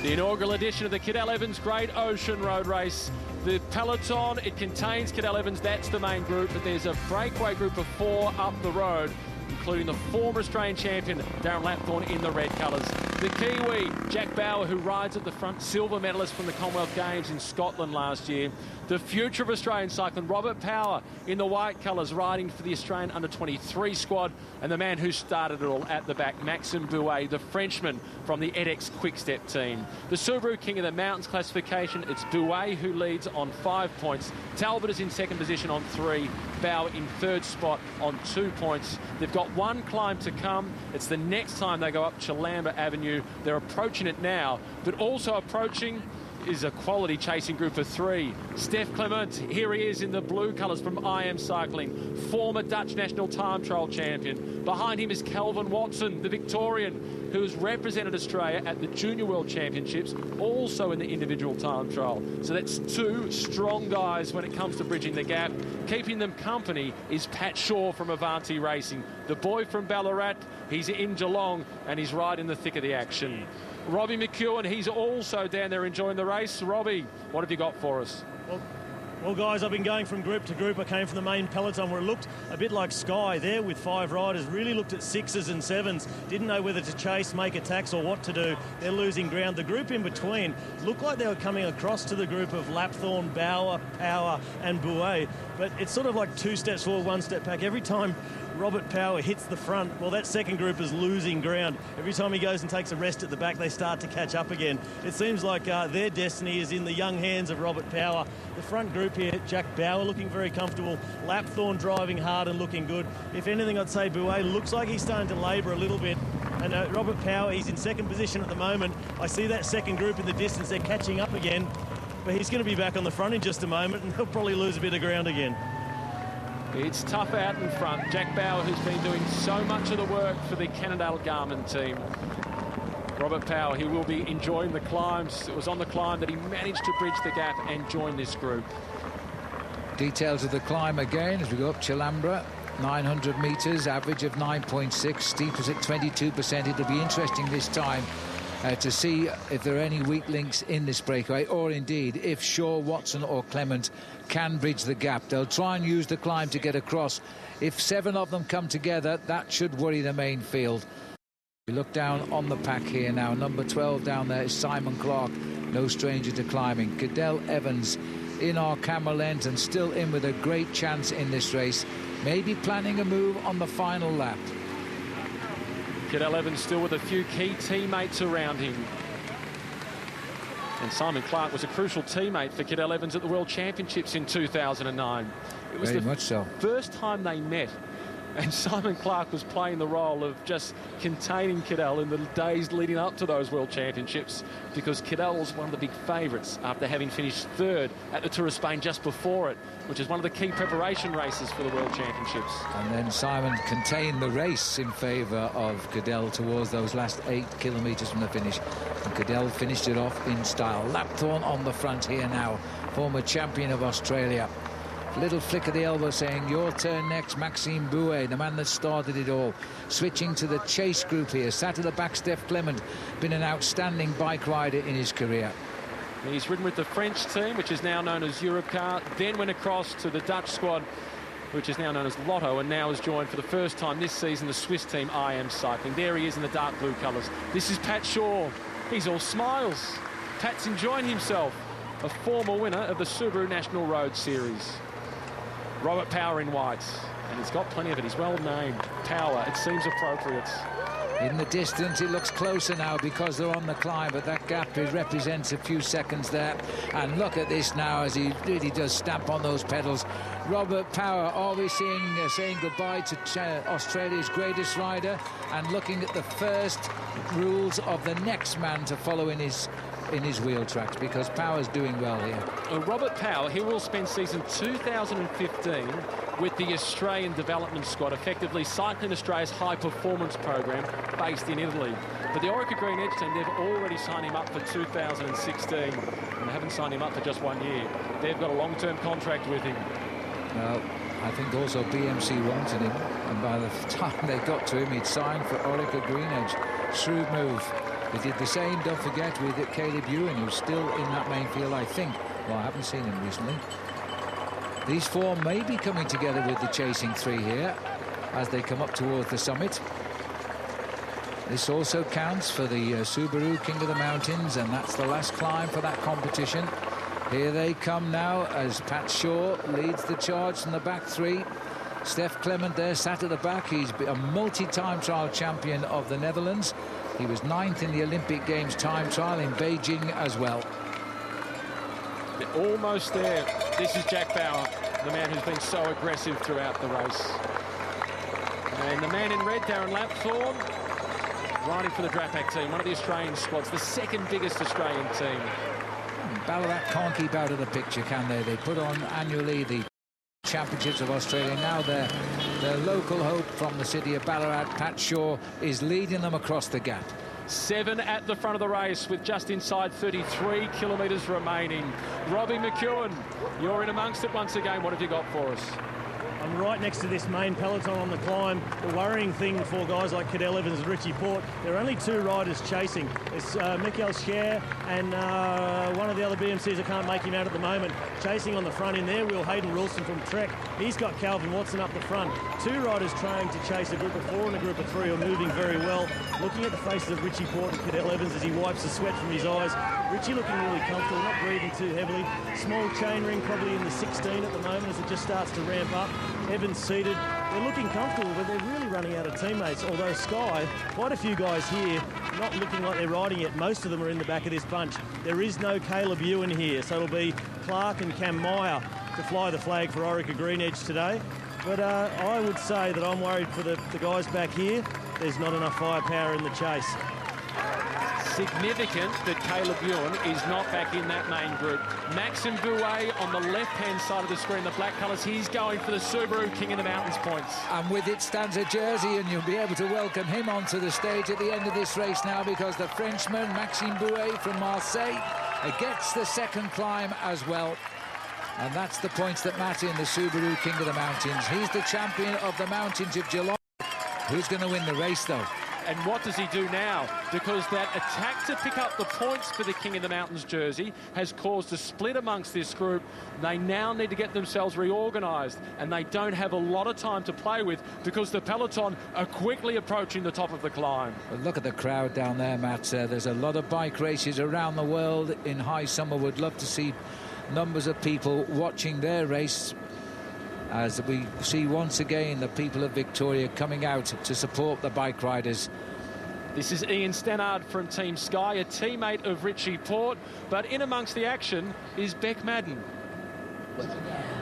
The inaugural edition of the Cadel Evans Great Ocean Road Race. The peloton, it contains Cadel Evans, that's the main group, but there's a breakaway group of 4 up the road, including the former Australian champion, Darren Lapthorne, in the red colours. The Kiwi, Jack Bauer, who rides at the front, silver medalist from the Commonwealth Games in Scotland last year. The future of Australian cycling, Robert Power, in the white colours, riding for the Australian under-23 squad. And the man who started it all at the back, Maxime Bouet, the Frenchman from the edX Quick-Step team. The Subaru King of the Mountains classification, it's Bouet who leads on 5 points. Talbot is in second position on 3. Bauer in third spot on 2 points. They've got one climb to come. It's the next time they go up Chalamba Avenue. They're approaching it now, but also approaching is a quality chasing group of 3. Steph Clement, here he is in the blue colours from IM Cycling, former Dutch national time trial champion. Behind him is Calvin Watson, the Victorian, who has represented Australia at the Junior World Championships, also in the individual time trial. So that's 2 strong guys when it comes to bridging the gap. Keeping them company is Pat Shaw from Avanti Racing, the boy from Ballarat. He's in Geelong and he's right in the thick of the action. Robbie McEwen, he's also down there enjoying the race. Robbie, what have you got for us? Well, guys, I've been going from group to group. I came from the main peloton where it looked a bit like Sky there with 5 riders. Really looked at 6s and 7s. Didn't know whether to chase, make attacks or what to do. They're losing ground. The group in between looked like they were coming across to the group of Lapthorne, Bauer, Power and Bouet. But it's sort of like 2 steps forward, 1 step back. Every time Robert Power hits the front, well, that second group is losing ground. Every time he goes and takes a rest at the back, they start to catch up again. It seems like their destiny is in the young hands of Robert Power. The front group here, Jack Bauer looking very comfortable, Lapthorne driving hard and looking good. If anything, I'd say Bouet looks like he's starting to labour a little bit. And Robert Power, he's in second position at the moment. I see that second group in the distance, they're catching up again. But he's going to be back on the front in just a moment, and he'll probably lose a bit of ground again. It's tough out in front. Jack Bauer, who's been doing so much of the work for the Cannondale Garmin team. Robert Power, he will be enjoying the climbs. It was on the climb that he managed to bridge the gap and join this group. Details of the climb again as we go up Chalambra. 900 metres, average of 9.6, steepest at 22%. It'll be interesting this time to see if there are any weak links in this breakaway, or indeed if Shaw, Watson or Clement can bridge the gap. They'll try and use the climb to get across. If 7 of them come together, that should worry the main field. We look down on the pack here now. Number 12 down there is Simon Clark, no stranger to climbing. Cadel Evans in our camera lens and still in with a great chance in this race, maybe planning a move on the final lap. Cadel Evans still with a few key teammates around him. And Simon Clark was a crucial teammate for Cadel Evans at the World Championships in 2009. It was Very much so. First time they met. And Simon Clark was playing the role of just containing Cadel in the days leading up to those World Championships, because Cadel was one of the big favourites after having finished 3rd at the Tour of Spain just before it, which is one of the key preparation races for the World Championships. And then Simon contained the race in favour of Cadel towards those last 8 kilometres from the finish. And Cadel finished it off in style. Lapthorne on the front here now, former champion of Australia. Little flick of the elbow saying, your turn next, Maxime Bouet, the man that started it all. Switching to the chase group here. Sat at the back, Steph Clement, been an outstanding bike rider in his career. He's ridden with the French team, which is now known as Europcar, then went across to the Dutch squad, which is now known as Lotto, and now has joined for the first time this season the Swiss team IM Cycling. There he is in the dark blue colours. This is Pat Shaw. He's all smiles. Pat's enjoying himself. A former winner of the Subaru National Road Series. Robert Power in white, and he's got plenty of it. He's well named. Power, it seems appropriate. In the distance, it looks closer now because they're on the climb, but that gap represents a few seconds there. And look at this now as he really does stamp on those pedals. Robert Power always saying goodbye to Australia's greatest rider and looking at the first rules of the next man to follow in his wheel tracks, because Power's doing well here. Robert Power, he will spend season 2015 with the Australian development squad, effectively Cycling Australia's high-performance program based in Italy. But the Orica Green Edge team, they've already signed him up for 2016, and they haven't signed him up for just 1 year. They've got a long-term contract with him. Well, I think also BMC wanted him, and by the time they got to him, he'd signed for Orica Green Edge. Shrewd move. They did the same, don't forget, with Caleb Ewan, who's still in that main field, I think. Well, I haven't seen him recently. These four may be coming together with the chasing three here as they come up towards the summit. This also counts for the Subaru King of the Mountains, and that's the last climb for that competition. Here they come now as Pat Shaw leads the charge from the back three. Stef Clement there sat at the back. He's a multi-time trial champion of the Netherlands. He was 9th in the Olympic Games time trial in Beijing as well. They're almost there. This is Jack Bauer, the man who's been so aggressive throughout the race. And the man in red, Darren Lapthorne, riding for the Drapac team, one of the Australian squads, the second biggest Australian team. Ballarat can't keep out of the picture, can they? They put on annually the Championships of Australia. Now their local hope from the city of Ballarat, Pat Shaw, is leading them across the gap. 7 at the front of the race with just inside 33 kilometres remaining. Robbie McEwen, you're in amongst it once again. What have you got for us? I'm right next to this main peloton on the climb. The worrying thing for guys like Cadel Evans and Richie Port, there are only 2 riders chasing. It's Michael Scher and one of the other BMCs, I can't make him out at the moment, chasing on the front in there. Will Hayden Wilson from Trek. He's got Calvin Watson up the front. 2 riders trying to chase a group of 4 and a group of 3 are moving very well. Looking at the faces of Richie Port and Cadel Evans as he wipes the sweat from his eyes. Richie looking really comfortable, not breathing too heavily. Small chain ring probably in the 16 at the moment as it just starts to ramp up. Evans seated. They're looking comfortable, but they're really running out of teammates. Although Sky, quite a few guys here, not looking like they're riding yet. Most of them are in the back of this bunch. There is no Caleb Ewan here, so it'll be Clark and Cam Meyer to fly the flag for Orica Green Edge today. But I would say that I'm worried for the guys back here. There's not enough firepower in the chase. Significant that Caleb Ewan is not back in that main group. Maxime Bouet on the left-hand side of the screen, the black colours. He's going for the Subaru King of the Mountains points. And with it stands a jersey, and you'll be able to welcome him onto the stage at the end of this race now, because the Frenchman, Maxime Bouet from Marseille, gets the second climb as well. And that's the points that matter in the Subaru King of the Mountains. He's the champion of the mountains of Geelong. Who's going to win the race, though? And what does he do now? Because that attack to pick up the points for the King of the Mountains jersey has caused a split amongst this group. They now need to get themselves reorganised, and they don't have a lot of time to play with because the peloton are quickly approaching the top of the climb. Well, look at the crowd down there, Matt. There's a lot of bike races around the world. In high summer, would love to see numbers of people watching their race, as we see once again the people of Victoria coming out to support the bike riders. This is Ian Stannard from Team Sky, a teammate of Richie Port, but in amongst the action is Beck Madden.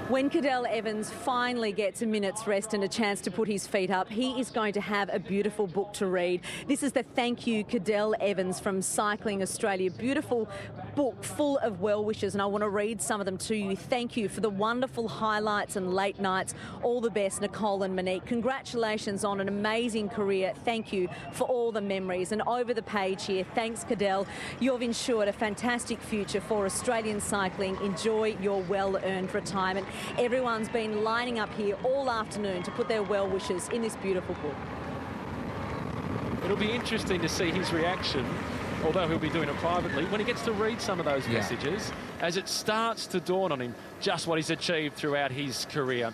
When Cadel Evans finally gets a minute's rest and a chance to put his feet up, he is going to have a beautiful book to read. This is the Thank You Cadel Evans from Cycling Australia. Beautiful book full of well wishes, and I want to read some of them to you. Thank you for the wonderful highlights and late nights. All the best, Nicole and Monique. Congratulations on an amazing career. Thank you for all the memories. And over the page here, thanks Cadel. You've ensured a fantastic future for Australian cycling. Enjoy your well-earned retirement. Everyone's been lining up here all afternoon to put their well wishes in this beautiful book. It'll be interesting to see his reaction although he'll be doing it privately, when he gets to read some of those Yeah. messages, as it starts to dawn on him just what he's achieved throughout his career.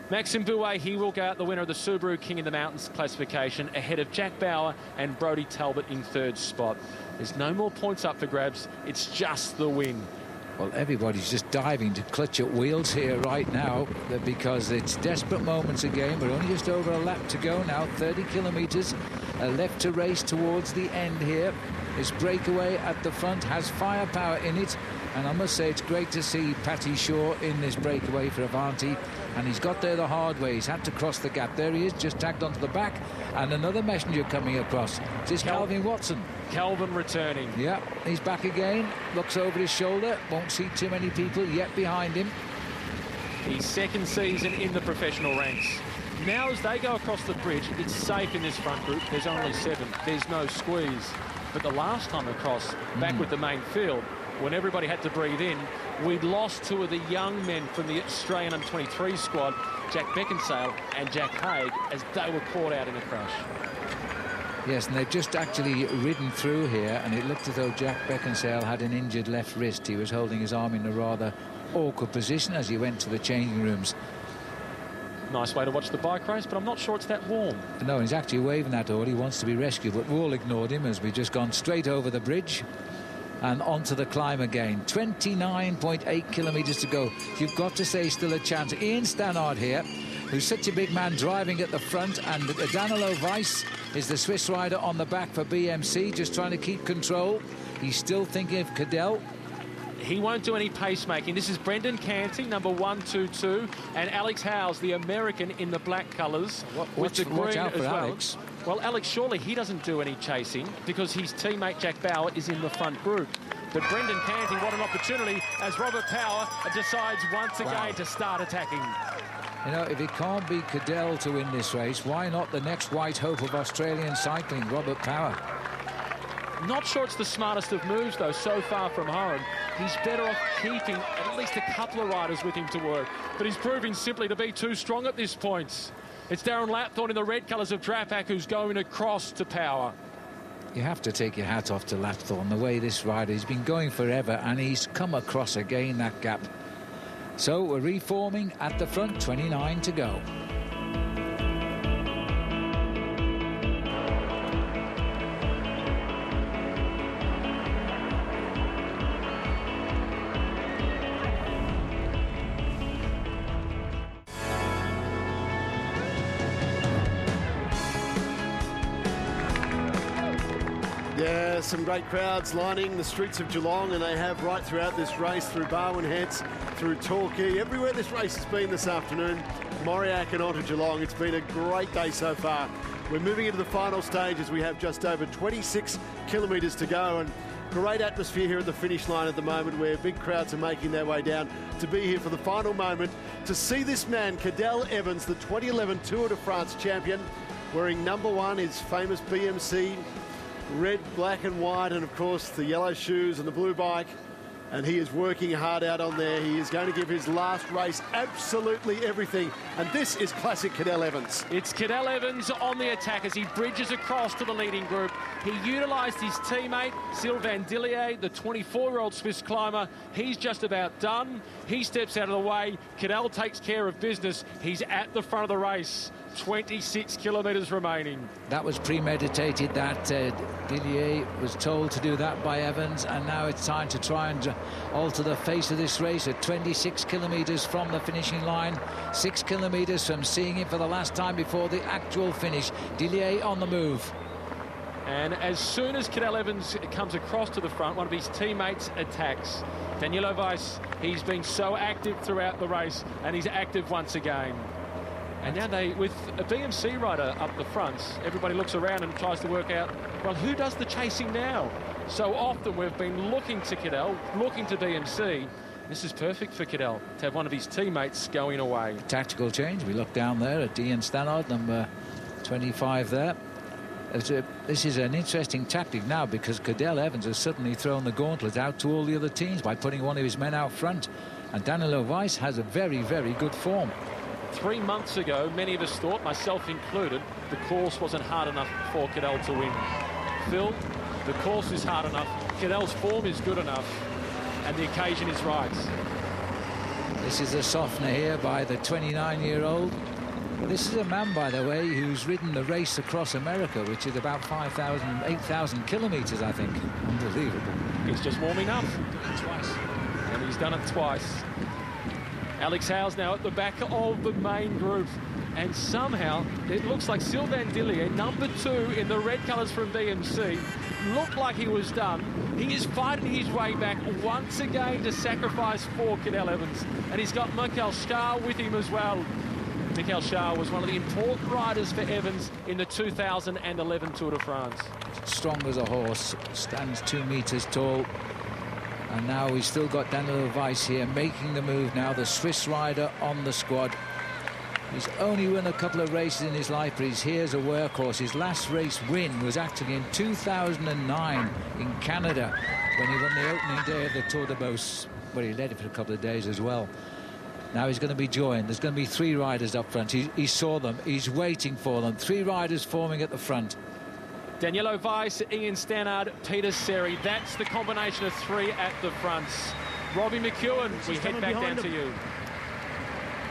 Maxim Bouet, he will go out the winner of the Subaru King in the Mountains classification, ahead of Jack Bauer and Brodie Talbot in third spot. There's no more points up for grabs. It's just the win. Well, everybody's just diving to clutch at wheels here right now because it's desperate moments again. We're only just over a lap to go now, 30 kilometres left to race towards the end here. This breakaway at the front has firepower in it, and I must say it's great to see Paddy Shaw in this breakaway for Avanti, and he's got there the hard way. He's had to cross the gap. There he is, just tagged onto the back, and another messenger coming across. This is Calvin Watson. Calvin returning. Yeah, he's back again, looks over his shoulder, won't see too many people yet behind him. His second season in the professional ranks. Now as they go across the bridge, it's safe in this front group. There's only 7. There's no squeeze. But the last time across, back with the main field, when everybody had to breathe in, we'd lost 2 of the young men from the Australian under-23 squad, Jack Beckinsale and Jack Haig, as they were caught out in a crash. Yes, and they've just actually ridden through here, and it looked as though Jack Beckinsale had an injured left wrist. He was holding his arm in a rather awkward position as he went to the changing rooms. Nice way to watch the bike race, but I'm not sure it's that warm. No, he's actually waving at all. He wants to be rescued, but we all ignored him as we've just gone straight over the bridge and onto the climb again. 29.8 kilometres to go. You've got to say still a chance. Ian Stannard here, who's such a big man driving at the front, and Danilo Weiss is the Swiss rider on the back for BMC, just trying to keep control. He's still thinking of Cadel. He won't do any pacemaking. This is Brendan Canty, number 122, and Alex Howes, the American, in the black colours with the green watch out for as well. Alex. Well, Alex, surely he doesn't do any chasing because his teammate Jack Bauer is in the front group. But Brendan Canty, what an opportunity as Robert Power decides once again to start attacking. You know, if it can't be Cadel to win this race, why not the next white hope of Australian cycling, Robert Power? Not sure it's the smartest of moves, though, so far from home. He's better off keeping at least a couple of riders with him to work. But he's proving simply to be too strong at this point. It's Darren Lapthorne in the red colours of Drapac who's going across to Power. You have to take your hat off to Lapthorne, the way this rider, he's been going forever, and he's come across again that gap. So we're reforming at the front, 29 to go. Yeah, some great crowds lining the streets of Geelong, and they have right throughout this race, through Barwon Heads, through Torquay, everywhere this race has been this afternoon, Moriac and onto Geelong. It's been a great day so far. We're moving into the final stage as we have just over 26 kilometres to go, and great atmosphere here at the finish line at the moment, where big crowds are making their way down to be here for the final moment to see this man, Cadel Evans, the 2011 Tour de France champion, wearing number 1, his famous BMC red, black and white, and of course the yellow shoes and the blue bike, and he is working hard out on there. He is going to give his last race absolutely everything, and this is classic Cadel Evans. It's Cadel Evans on the attack as he bridges across to the leading group. He utilised his teammate Sylvain Dillier, the 24-year-old Swiss climber. He's just about done. He steps out of the way. Cadel takes care of business. He's at the front of the race. 26 kilometres remaining. That was premeditated, that Dillier was told to do that by Evans, and now it's time to try and alter the face of this race at 26 kilometres from the finishing line, 6 kilometres from seeing him for the last time before the actual finish. Dillier on the move. And as soon as Cadel Evans comes across to the front, one of his teammates attacks. Danilo Weiss, he's been so active throughout the race, and he's active once again. And now they, with a BMC rider up the front, everybody looks around and tries to work out, well, who does the chasing now? So often we've been looking to Cadel, looking to BMC. This is perfect for Cadel to have one of his teammates going away. Tactical change. We look down there at Ian Stannard, number 25 there. This is an interesting tactic now, because Cadel Evans has suddenly thrown the gauntlet out to all the other teams by putting one of his men out front. And Danilo Weiss has a very, very good form. 3 months ago, many of us thought, myself included, the course wasn't hard enough for Cadel to win. Phil, The course is hard enough. Cadel's form is good enough. And the occasion is right. This is a softener here by the 29-year-old. This is a man, by the way, who's ridden the race across America, which is about 5,000, 8,000 kilometres, I think. Unbelievable. He's just warming up. Twice. And he's done it twice. Alex Howes now at the back of the main group. And somehow, it looks like Sylvain Dillier, number 2 in the red colours from BMC, looked like he was done. He is fighting his way back once again to sacrifice for Cadel Evans. And he's got Michael Schär with him as well. Michael Schär was one of the important riders for Evans in the 2011 Tour de France. Strong as a horse, stands 2 metres tall. And now we've still got Daniel Weiss here making the move now, the Swiss rider on the squad. He's only won a couple of races in his life, but he's here as a workhorse. His last race win was actually in 2009 in Canada when he won the opening day of the Tour de Beauce. Well, he led it for a couple of days as well. Now he's going to be joined. There's going to be 3 riders up front. He saw them. He's waiting for them. 3 riders forming at the front. Daniel Weiss, Ian Stannard, Peter Seri. That's the combination of 3 at the front. Robbie McEwen, we head back down to you.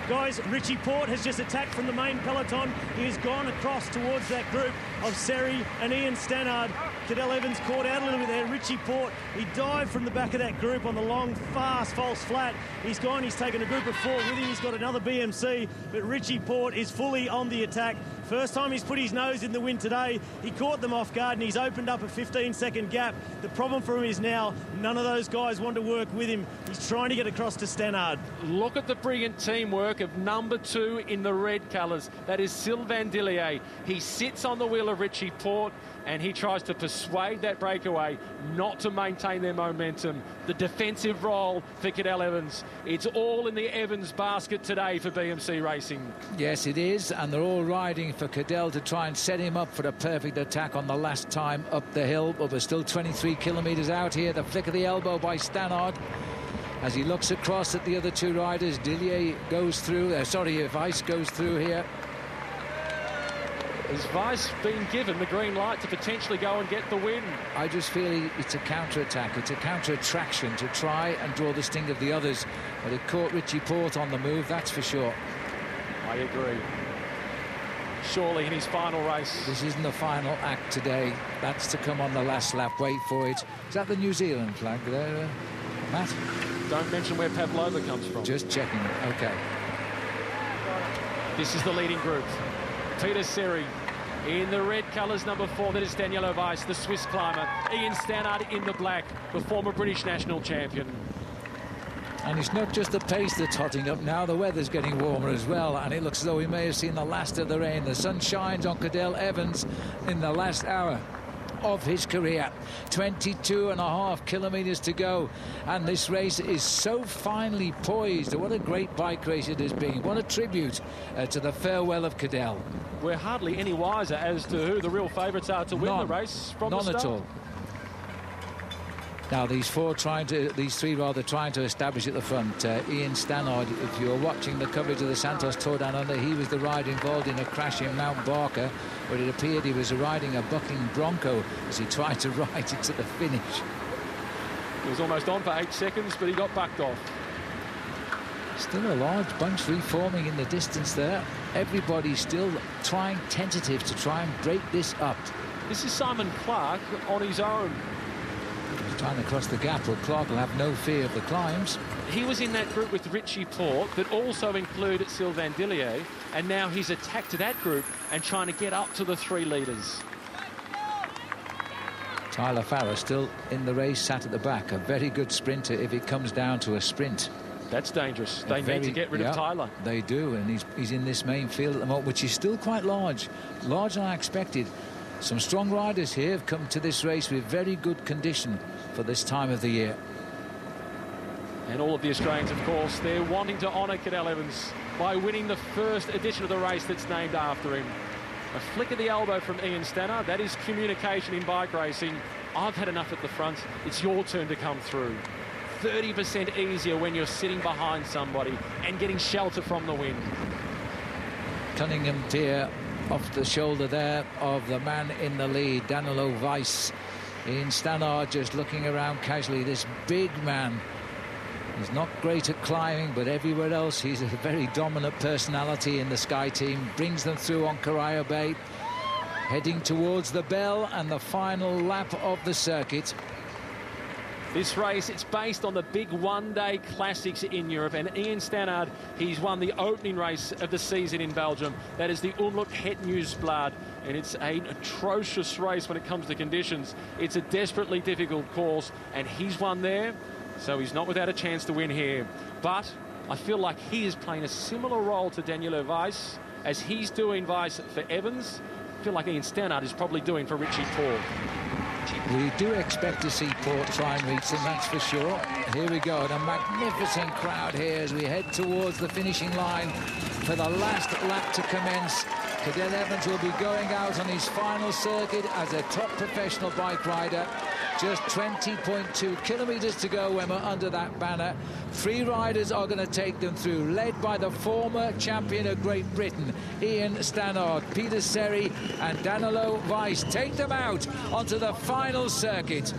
Guys, Richie Porte has just attacked from the main peloton. He has gone across towards that group of Seri and Ian Stannard. Cadel Evans caught out a little bit there. Richie Porte, he dived from the back of that group on the long, fast, false flat. He's gone, he's taken a group of 4 with him. He's got another BMC, but Richie Porte is fully on the attack. First time he's put his nose in the wind today. He caught them off guard and he's opened up a 15-second gap. The problem for him is now none of those guys want to work with him. He's trying to get across to Stannard. Look at the brilliant teamwork of number 2 in the red colours. That is Sylvain Dillier. He sits on the wheel of Richie Porte and he tries to persuade that breakaway not to maintain their momentum. The defensive role for Cadel Evans. It's all in the Evans basket today for BMC Racing. Yes, it is, and they're all riding for Cadel to try and set him up for a perfect attack on the last time up the hill, but we're still 23 kilometres out here. The flick of the elbow by Stannard as he looks across at the other 2 riders. Dillier goes through, Weiss goes through here. Has Weiss been given the green light to potentially go and get the win? I just feel it's a counter-attack. It's a counter-attraction to try and draw the sting of the others. But it caught Richie Porte on the move, that's for sure. I agree. Surely in his final race. This isn't the final act today. That's to come on the last lap. Wait for it. Is that the New Zealand flag there, Matt? Don't mention where Pavlova comes from. Just checking. OK. This is the leading group. Peter Seri in the red colours, number 4. That is Daniel Weiss, the Swiss climber. Ian Stannard in the black, the former British national champion. And it's not just the pace that's hotting up now, the weather's getting warmer as well, and it looks as though we may have seen the last of the rain. The sun shines on Cadel Evans in the last hour of his career. 22.5 kilometres to go, and this race is so finely poised. What a great bike race it has been. What a tribute to the farewell of Cadel. We're hardly any wiser as to who the real favourites are to win the race from the start. None at all. Now these 3 trying to establish at the front. Ian Stannard, if you were watching the coverage of the Santos Tour Down Under, he was the rider involved in a crash in Mount Barker, where it appeared he was riding a bucking bronco as he tried to ride it to the finish. He was almost on for 8 seconds, but he got backed off. Still a large bunch reforming in the distance there. Everybody's still trying tentative to try and break this up. This is Simon Clark on his own. He's trying to cross the gap, well, Clark will have no fear of the climbs. He was in that group with Richie Porte that also included Sylvain Dillier, and now he's attacked to that group and trying to get up to the 3 leaders. Tyler Farrar still in the race, sat at the back. A very good sprinter if it comes down to a sprint. That's dangerous. They need to get rid of Tyler. They do, and he's in this main field at the moment, which is still quite large. Larger than I expected. Some strong riders here have come to this race with very good condition for this time of the year. And all of the Australians, of course, they're wanting to honour Cadel Evans by winning the first edition of the race that's named after him. A flick of the elbow from Ian Stannard. That is communication in bike racing. I've had enough at the front. It's your turn to come through. 30% easier when you're sitting behind somebody and getting shelter from the wind. Cunningham tear off the shoulder there of the man in the lead, Daniel Weiss. Ian Stannard just looking around casually. This big man, he's not great at climbing, but everywhere else he's a very dominant personality in the Sky team. Brings them through on Corio Bay, heading towards the bell and the final lap of the circuit. This race, it's based on the big one-day classics in Europe, and Ian Stannard, he's won the opening race of the season in Belgium. That is the Umlaut Het Nieuwsblad, and it's an atrocious race when it comes to conditions. It's a desperately difficult course, and he's won there, so he's not without a chance to win here. But I feel like he is playing a similar role to Daniel Weiss as he's doing Weiss for Evans. I feel like Ian Stannard is probably doing for Richie Porte. We do expect to see Port try and reach them, that's for sure. Here we go, and a magnificent crowd here as we head towards the finishing line for the last lap to commence. Cadel Evans will be going out on his final circuit as a top professional bike rider. Just 20.2 kilometres to go when we're under that banner. 3 riders are going to take them through, led by the former champion of Great Britain, Ian Stannard. Peter Serry and Danilo Weiss take them out onto the final circuit.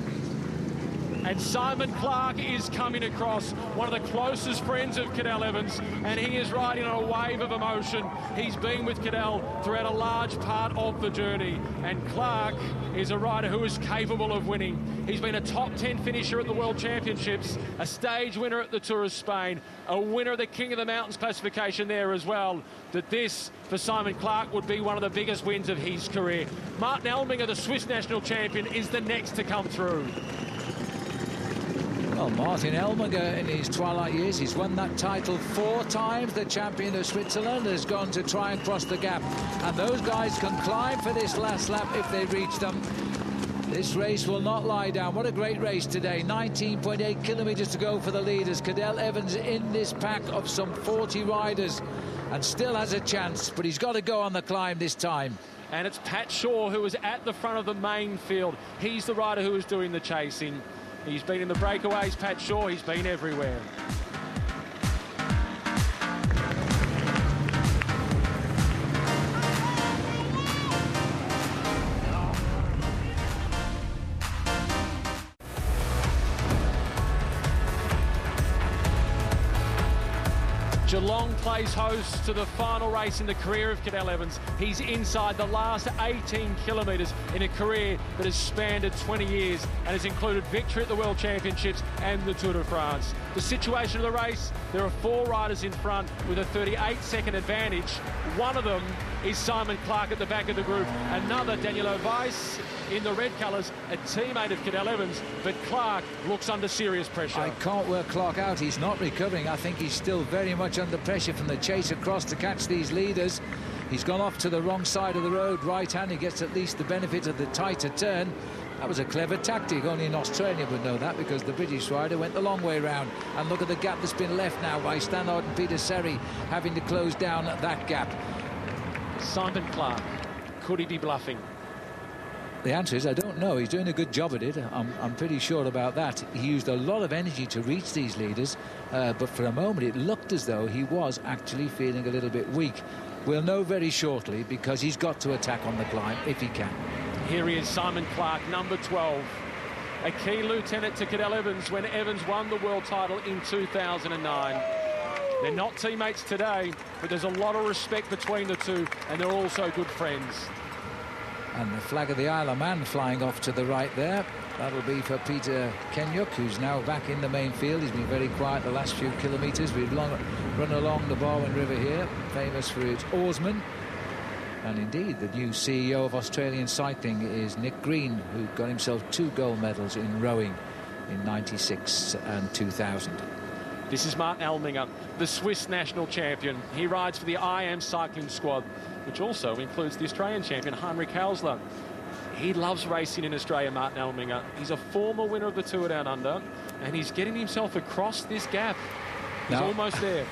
And Simon Clark is coming across, one of the closest friends of Cadel Evans, and he is riding on a wave of emotion. He's been with Cadel throughout a large part of the journey, and Clark is a rider who is capable of winning. He's been a top 10 finisher at the World Championships, a stage winner at the Tour of Spain, a winner of the King of the Mountains classification there as well. That this, for Simon Clark, would be one of the biggest wins of his career. Martin Elminger, the Swiss national champion, is the next to come through. Well, Martin Elminger in his twilight years, he's won that title 4 times. The champion of Switzerland has gone to try and cross the gap. And those guys can climb for this last lap if they reach them. This race will not lie down. What a great race today. 19.8 kilometres to go for the leaders. Cadel Evans in this pack of some 40 riders and still has a chance, but he's got to go on the climb this time. And it's Pat Shaw who is at the front of the main field. He's the rider who is doing the chasing. He's been in the breakaways, Pat Shaw, he's been everywhere. Geelong plays host to the final race in the career of Cadel Evans. He's inside the last 18 kilometres in a career that has spanned 20 years and has included victory at the World Championships and the Tour de France. The situation of the race, there are 4 riders in front with a 38-second advantage. One of them is Simon Clark at the back of the group. Another, Danilo Weiss, in the red colours, a teammate of Cadel Evans, but Clark looks under serious pressure. I can't work Clark out. He's not recovering. I think he's still very much under pressure from the chase across to catch these leaders. He's gone off to the wrong side of the road, right hand. He gets at least the benefit of the tighter turn. That was a clever tactic. Only an Australian would know that, because the British rider went the long way round. And look at the gap that's been left now by Stannard and Peter Serry having to close down that gap. Simon Clark, could he be bluffing? The answer is I don't know. He's doing a good job at it. I'm pretty sure about that. He used a lot of energy to reach these leaders, but for a moment it looked as though he was actually feeling a little bit weak. We'll know very shortly, because he's got to attack on the climb if he can. Here he is, Simon Clark, number 12. A key lieutenant to Cadel Evans when Evans won the world title in 2009. They're not teammates today, but there's a lot of respect between the two, and they're also good friends. And the flag of the Isle of Man flying off to the right there. That'll be for Peter Kenyuk, who's now back in the main field. He's been very quiet the last few kilometres. We've run along the Barwon River here, famous for its oarsmen. And indeed, the new CEO of Australian cycling is Nick Green, who got himself 2 gold medals in rowing in '96 and 2000. This is Martin Elminger, the Swiss national champion. He rides for the IM cycling squad, which also includes the Australian champion, Heinrich Hausler. He loves racing in Australia, Martin Elminger. He's a former winner of the Tour Down Under, and he's getting himself across this gap. He's almost there.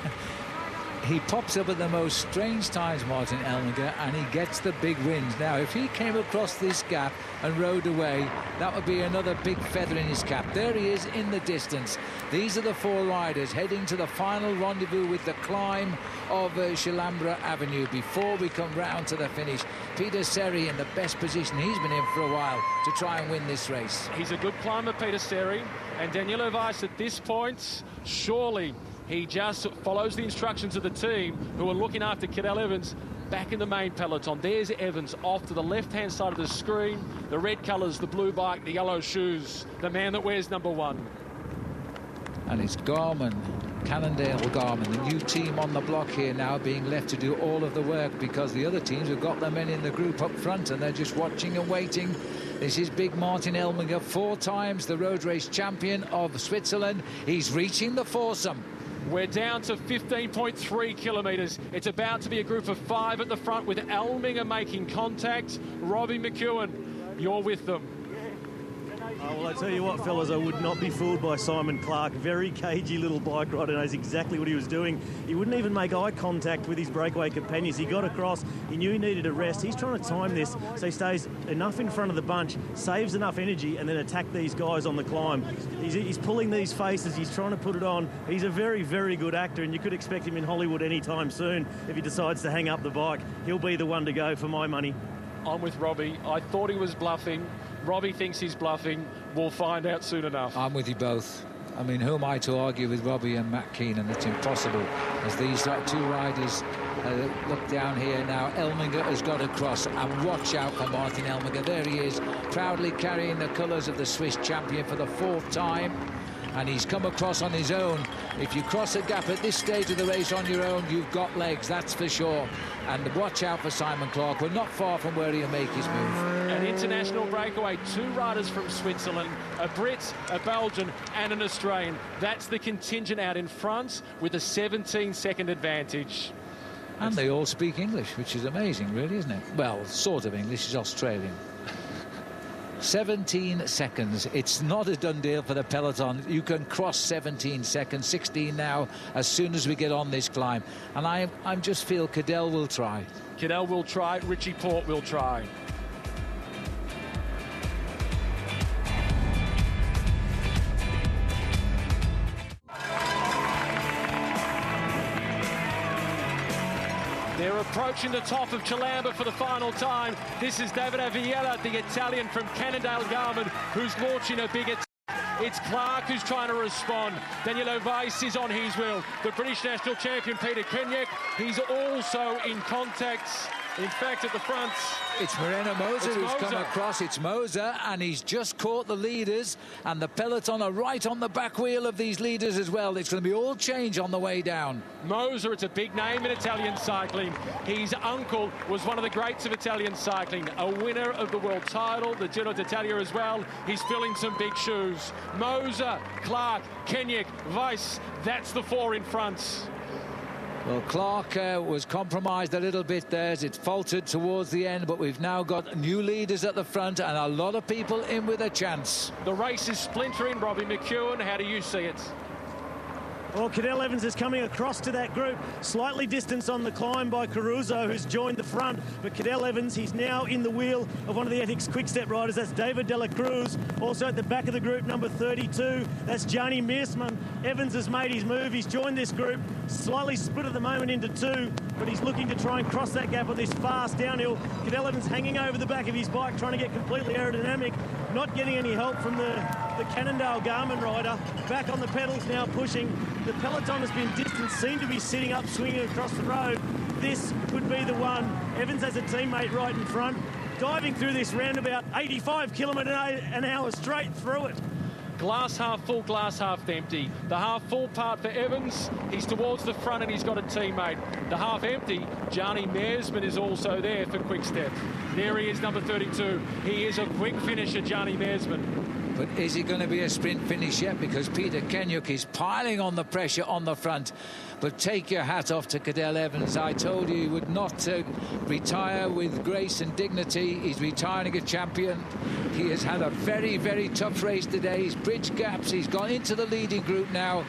he pops up at the most strange times, Martin Elminger, and he gets the big wins. Now, if he came across this gap and rode away, that would be another big feather in his cap. There he is in the distance. These are the four riders heading to the final rendezvous with the climb of Shilambra Avenue before we come round to the finish. Peter Seri in the best position he's been in for a while to try and win this race. He's a good climber, Peter Seri, and Danilo Weiss at this point, surely he just follows the instructions of the team who are looking after Cadel Evans back in the main peloton. There's Evans off to the left-hand side of the screen. The red colours, the blue bike, the yellow shoes, the man that wears number 1. And it's Garmin, Cannondale Garmin, the new team on the block here now, being left to do all of the work because the other teams have got their men in the group up front and they're just watching and waiting. This is big Martin Elminger, 4 times the road race champion of Switzerland. He's reaching the foursome. We're down to 15.3 kilometres. It's about to be a group of 5 at the front with Elminger making contact. Robbie McEwen, you're with them. Oh, well, I tell you what, fellas, I would not be fooled by Simon Clark. Very cagey little bike rider, knows exactly what he was doing. He wouldn't even make eye contact with his breakaway companions. He got across, he knew he needed a rest. He's trying to time this so he stays enough in front of the bunch, saves enough energy, and then attack these guys on the climb. He's pulling these faces, he's trying to put it on. He's a very, very good actor, and you could expect him in Hollywood anytime soon. If he decides to hang up the bike, he'll be the one to go for my money. I'm with Robbie. I thought he was bluffing. Robbie thinks he's bluffing. We'll find out soon enough. I'm with you both. I mean, who am I to argue with Robbie and Matt Keenan? It's impossible. As these 2 riders look down here now, Elminger has got across, and watch out for Martin Elminger. There he is, proudly carrying the colours of the Swiss champion for the 4th time. And he's come across on his own. If you cross a gap at this stage of the race on your own, you've got legs, that's for sure. And watch out for Simon Clark. We're not far from where he'll make his move. An international breakaway, 2 riders from Switzerland, a Brit, a Belgian and an Australian. That's the contingent out in front with a 17-second advantage. And they all speak English, which is amazing, really, isn't it? Well, sort of English, is Australian. 17 seconds. It's not a done deal for the peloton. You can cross 17 seconds, 16 now, as soon as we get on this climb. And I just feel Cadel will try. Cadel will try. Richie Port will try. They're approaching the top of Chilamba for the final time. This is David Aviella, the Italian from Cannondale Garmin, who's launching a big attack. It's Clark who's trying to respond. Danilo Weiss is on his wheel. The British national champion, Peter Kenyek, he's also in contact. In fact, at the front, it's Moreno Moser who's come across. It's Moser, and he's just caught the leaders, and the peloton are right on the back wheel of these leaders as well. It's going to be all change on the way down. Moser, it's a big name in Italian cycling. His uncle was one of the greats of Italian cycling, a winner of the world title, the Giro d'Italia as well. He's filling some big shoes. Moser, Clark, Kenyek, Weiss, that's the 4 in front. Well, Clark was compromised a little bit there as it faltered towards the end, but we've now got new leaders at the front and a lot of people in with a chance. The race is splintering. Robbie McEwen, how do you see it? Well, Cadel Evans is coming across to that group, slightly distanced on the climb by Caruso, who's joined the front. But Cadel Evans, he's now in the wheel of one of the Ethics Quick-Step riders. That's David De La Cruz. Also at the back of the group, number 32, that's Gianni Meersman. Evans has made his move. He's joined this group, slightly split at the moment into 2, but he's looking to try and cross that gap on this fast downhill. Cadel Evans hanging over the back of his bike, trying to get completely aerodynamic, not getting any help from the Cannondale Garmin rider. Back on the pedals now, pushing. The peloton has been distanced, seem to be sitting up, swinging across the road. This could be the one. Evans has a teammate right in front, diving through this roundabout, 85 kilometres an hour straight through it. Glass half full, glass half empty. The half full part for Evans, he's towards the front and he's got a teammate. The half empty, Gianni Meersman is also there for Quick Step. There he is, number 32. He is a quick finisher, Gianni Meersman. But is it going to be a sprint finish yet? Because Peter Kenyuk is piling on the pressure on the front. But take your hat off to Cadel Evans. I told you he would not retire with grace and dignity. He's retiring a champion. He has had a very, very tough race today. He's bridged gaps. He's gone into the leading group now.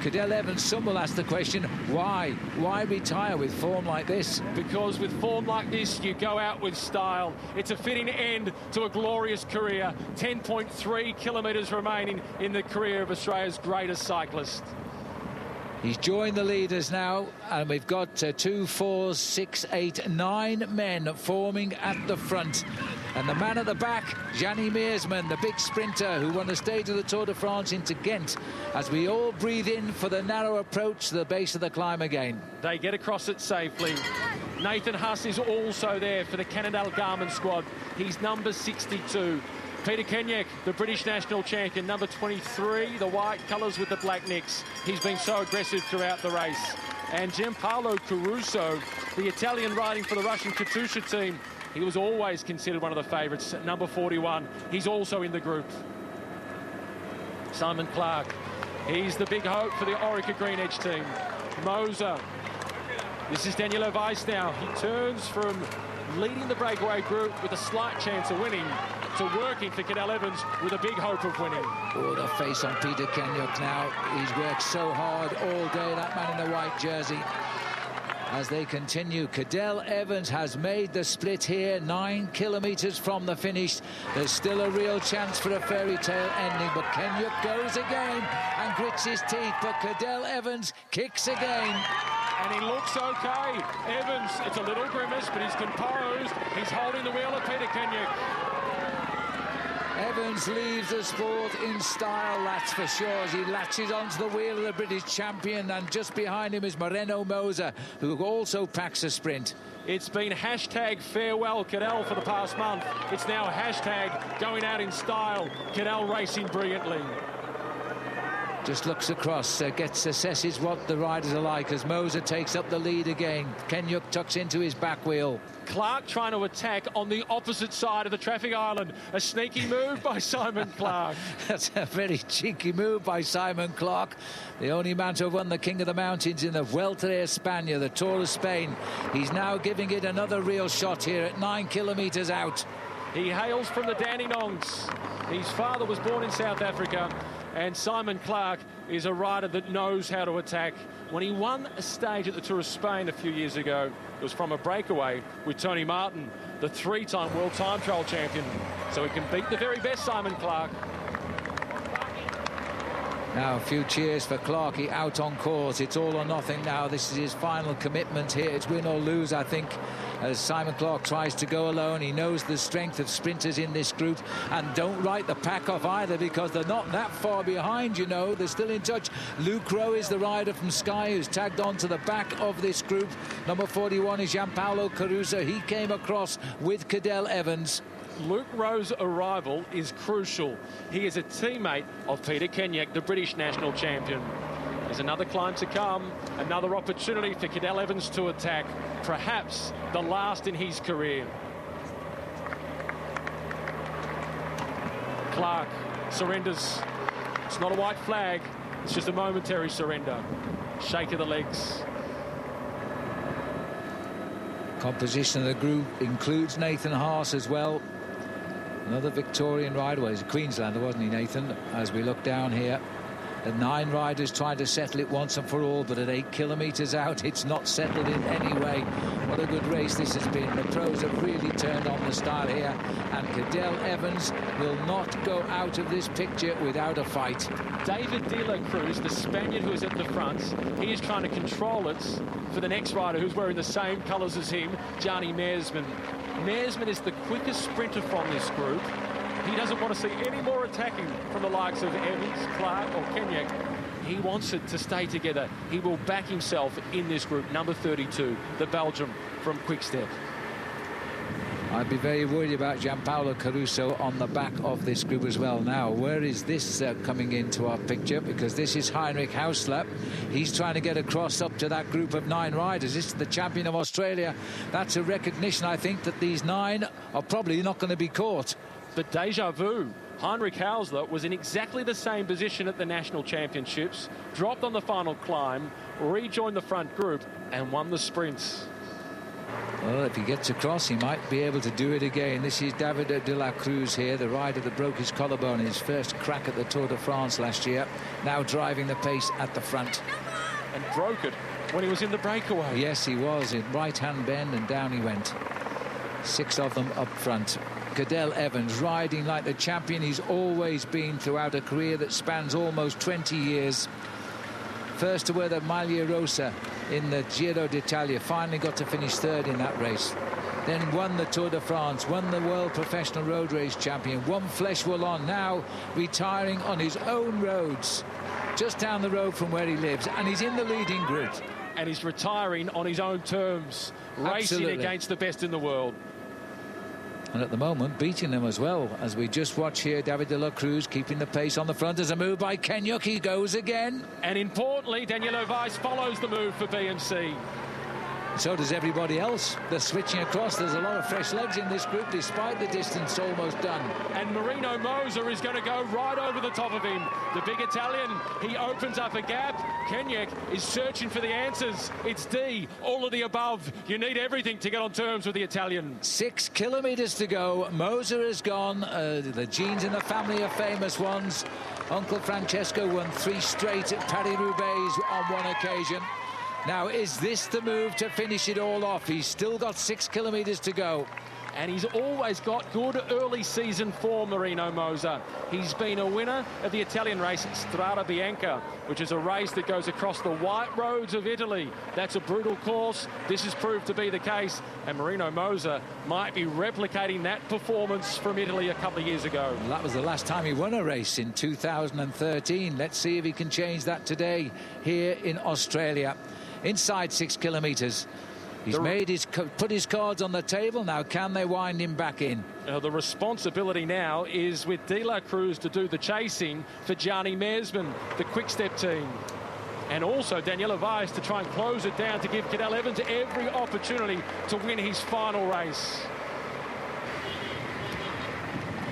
Cadel Evans, some will ask the question, why? Why retire with form like this? Because with form like this, you go out with style. It's a fitting end to a glorious career. 10.3 kilometres remaining in the career of Australia's greatest cyclist. He's joined the leaders now, and we've got 2, 4, 6, 8, 9 men forming at the front. And the man at the back, Gianni Meersman, the big sprinter who won the stage of the Tour de France into Ghent, as we all breathe in for the narrow approach to the base of the climb again. They get across it safely. Nathan Huss is also there for the Cadel Garmin squad. He's number 62. Peter Kenyek, the British national champion, number 23, the white colours with the black nicks. He's been so aggressive throughout the race. And Gianpaolo Caruso, the Italian riding for the Russian Katusha team, he was always considered one of the favourites, number 41. He's also in the group. Simon Clark, he's the big hope for the Orica Green Edge team. Moser, this is Daniel Weiss now. He turns from leading the breakaway group with a slight chance of winning to working for Cadel Evans with a big hope of winning. Oh, the face on Peter Kenyuk now. He's worked so hard all day, that man in the white jersey. As they continue, Cadel Evans has made the split here, 9 kilometres from the finish. There's still a real chance for a fairy tale ending, but Kenyuk goes again and grits his teeth, but Cadel Evans kicks again. And he looks okay. Evans, it's a little grimace, but he's composed. He's holding the wheel of Peter Kenyuk. Evans leaves the sport in style, that's for sure, as he latches onto the wheel of the British champion, and just behind him is Moreno Moser, who also packs a sprint. It's been hashtag farewell Cadel for the past month. It's now hashtag going out in style. Cadel racing brilliantly. Just looks across, assesses what the riders are like as Moser takes up the lead again. Kenyuk tucks into his back wheel. Clark trying to attack on the opposite side of the traffic island. A sneaky move by Simon Clark. That's a very cheeky move by Simon Clark, the only man to have won the King of the Mountains in the Vuelta a España, the Tour of Spain. He's now giving it another real shot here at 9 kilometres out. He hails from the Dandenongs. His father was born in South Africa, and Simon Clark is a rider that knows how to attack. When he won a stage at the Tour of Spain a few years ago, it was from a breakaway with Tony Martin, the 3-time world time trial champion. So he can beat the very best Simon Clark. Now a few cheers for Clarkey out on course. It's all or nothing now. This is his final commitment here. It's win or lose, I think, as Simon Clark tries to go alone. He knows the strength of sprinters in this group, and don't write the pack off either, because they're not that far behind, you know. They're still in touch. Luke Rowe is the rider from Sky who's tagged on to the back of this group. Number 41 is Gianpaolo Caruso. He came across with Cadel Evans. Luke Rowe's arrival is crucial. He is a teammate of Peter Kenyuk, the British national champion. There's another climb to come, another opportunity for Cadel Evans to attack, perhaps the last in his career. Clark surrenders. It's not a white flag, it's just a momentary surrender. Shake of the legs. Composition of the group includes Nathan Haas as well. Another Victorian rider. Well, he's a Queenslander, wasn't he, Nathan? As we look down here, the 9 riders trying to settle it once and for all, but at 8 kilometres out, it's not settled in any way. What a good race this has been. The pros have really turned on the style here, and Cadel Evans will not go out of this picture without a fight. David De La Cruz, the Spaniard who is at the front, he is trying to control it for the next rider who's wearing the same colours as him, Gianni Meersman. Meersman is the quickest sprinter from this group. He doesn't want to see any more attacking from the likes of Evans, Clark or Kenyuk. He wants it to stay together. He will back himself in this group. Number 32, the Belgium from Quickstep. I'd be very worried about Gianpaolo Caruso on the back of this group as well. Now, where is this coming into our picture? Because this is Heinrich Hausler. He's trying to get across up to that group of 9 riders. This is the champion of Australia. That's a recognition, I think, that these 9 are probably not going to be caught. But deja vu. Heinrich Hausler was in exactly the same position at the National Championships, dropped on the final climb, rejoined the front group and won the sprints. Well, if he gets across, he might be able to do it again. This is David de la Cruz here, the rider that broke his collarbone in his first crack at the Tour de France last year, now driving the pace at the front. And broke it when he was in the breakaway. Yes, he was, in right-hand bend, and down he went. 6 of them up front. Cadel Evans riding like the champion he's always been throughout a career that spans almost 20 years. First to wear the Maglia Rosa in the Giro d'Italia, finally got to finish 3rd in that race. Then won the Tour de France, won the World Professional Road Race Champion, won Flèche Wallonne, now retiring on his own roads, just down the road from where he lives, and he's in the leading group. And he's retiring on his own terms, racing against the best in the world. And at the moment, beating them as well, as we just watch here. David de la Cruz keeping the pace on the front. As a move by Kenyuk, he goes again. And importantly, Daniel Weiss follows the move for BMC. So does everybody else. They're switching across. There's a lot of fresh legs in this group, despite the distance almost done. And Marino Moser is going to go right over the top of him. The big Italian, he opens up a gap. Kenyuk is searching for the answers. It's D, all of the above. You need everything to get on terms with the Italian. 6 kilometres to go. Moser is gone. The genes in the family are famous ones. Uncle Francesco won 3 straight at Paris-Roubaix on one occasion. Now, is this the move to finish it all off? He's still got 6 kilometres to go. And he's always got good early season form, Marino Moser. He's been a winner of the Italian race Strada Bianca, which is a race that goes across the white roads of Italy. That's a brutal course. This has proved to be the case. And Marino Moser might be replicating that performance from Italy a couple of years ago. Well, that was the last time he won a race in 2013. Let's see if he can change that today here in Australia. Inside 6 kilometres. He's put his cards on the table. Now, can they wind him back in? The responsibility now is with De La Cruz to do the chasing for Gianni Mersman, the Quick-Step team. And also Daniel Weiss to try and close it down to give Cadel Evans every opportunity to win his final race.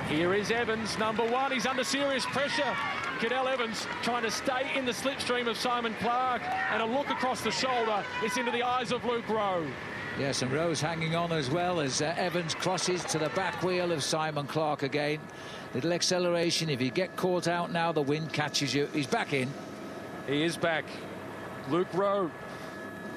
Here is Evans, number 1. He's under serious pressure. Cadel Evans trying to stay in the slipstream of Simon Clark, and a look across the shoulder. It's into the eyes of Luke Rowe. Yes, and Rowe's hanging on as well as Evans crosses to the back wheel of Simon Clark again. Little acceleration. If you get caught out now, the wind catches you. He's back in. He is back. Luke Rowe.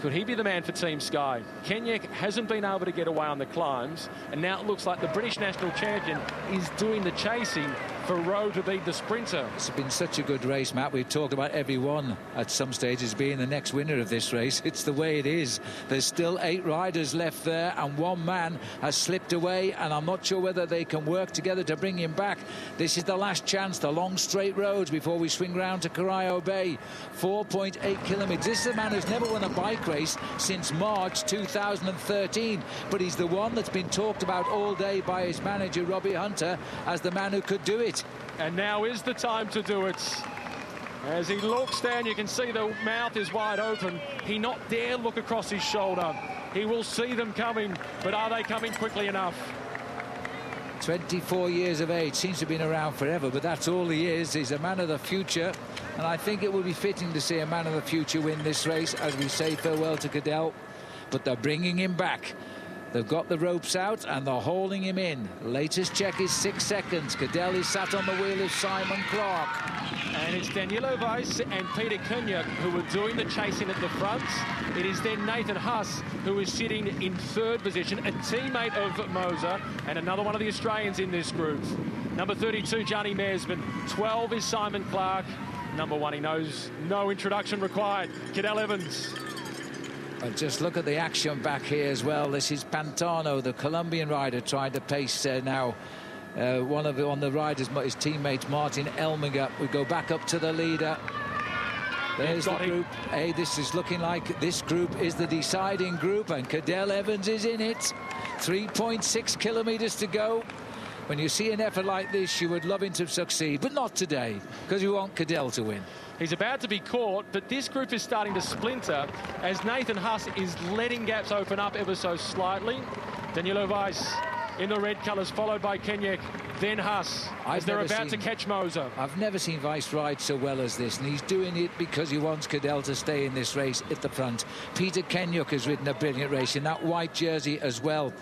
Could he be the man for Team Sky? Kenyuk hasn't been able to get away on the climbs, and now it looks like the British national champion is doing the chasing for Rowe to be the sprinter. It's been such a good race, Matt. We've talked about everyone at some stage as being the next winner of this race. It's the way it is. There's still 8 riders left there, and one man has slipped away, and I'm not sure whether they can work together to bring him back. This is the last chance, the long straight roads before we swing round to Carrillo Bay. 4.8 kilometres. This is a man who's never won a bike race since March 2013, but he's the one that's been talked about all day by his manager Robbie Hunter as the man who could do it. And now is the time to do it. As he looks down, you can see the mouth is wide open. He not dare look across his shoulder. He will see them coming, but are they coming quickly enough? 24 years of age, seems to have been around forever, but that's all he is. He's a man of the future, and I think it would be fitting to see a man of the future win this race as we say farewell to Cadel. But they're bringing him back. They've got the ropes out and they're hauling him in. Latest check is 6 seconds. Cadel is sat on the wheel of Simon Clark. And it's Daniel Weiss and Peter Kenyuk who are doing the chasing at the front. It is then Nathan Huss who is sitting in 3rd position, a teammate of Moser and another one of the Australians in this group. Number 32, Gianni Mersman. 12 is Simon Clark. Number 1, he knows no introduction required, Cadel Evans. And just look at the action back here as well. This is Pantano, the Colombian rider, trying to pace now. One of the riders, his teammate Martin Elminger. We go back up to the leader. There's the group. Hey, this is looking like this group is the deciding group, and Cadel Evans is in it. 3.6 kilometres to go. When you see an effort like this, you would love him to succeed, but not today, because you want Cadel to win. He's about to be caught, but this group is starting to splinter as Nathan Huss is letting gaps open up ever so slightly. Daniel Weiss in the red colours, followed by Kenyek, then Huss, as they're about to catch Moser. I've never seen Weiss ride so well as this, and he's doing it because he wants Cadel to stay in this race at the front. Peter Kenyuk has ridden a brilliant race in that white jersey as well.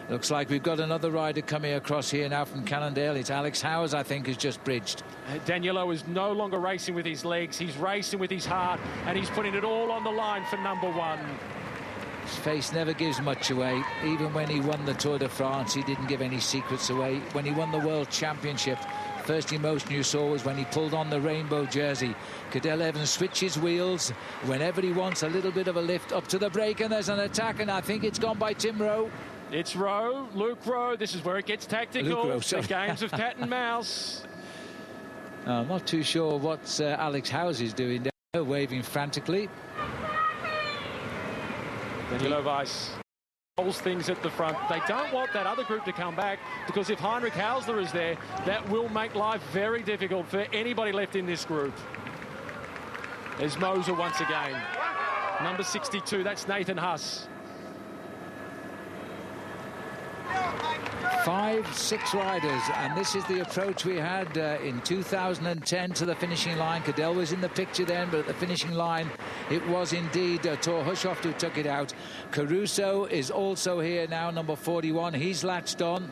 Looks like we've got another rider coming across here now from Cannondale. It's Alex Howes, I think, who's just bridged. Danilo is no longer racing with his legs. He's racing with his heart, and he's putting it all on the line for number one. His face never gives much away. Even when he won the Tour de France, he didn't give any secrets away. When he won the World Championship, first emotion you saw was when he pulled on the rainbow jersey. Cadel Evans switches wheels whenever he wants a little bit of a lift up to the break, and there's an attack, and I think it's gone by Tim Rowe. It's Rowe, Luke Rowe. This is where it gets tactical. Rowe, the games of cat and mouse. I'm not too sure what Alex Howes is doing there, waving frantically. Danilo Weiss holds things at the front. They don't want that other group to come back, because if Heinrich Hausler is there, that will make life very difficult for anybody left in this group. There's Moser once again. Number 62, that's Nathan Huss. 5, 6 riders, and this is the approach we had in 2010 to the finishing line. Cadel was in the picture then, but at the finishing line it was indeed Thor Hushovd who took it out. Caruso is also here now, number 41. He's latched on.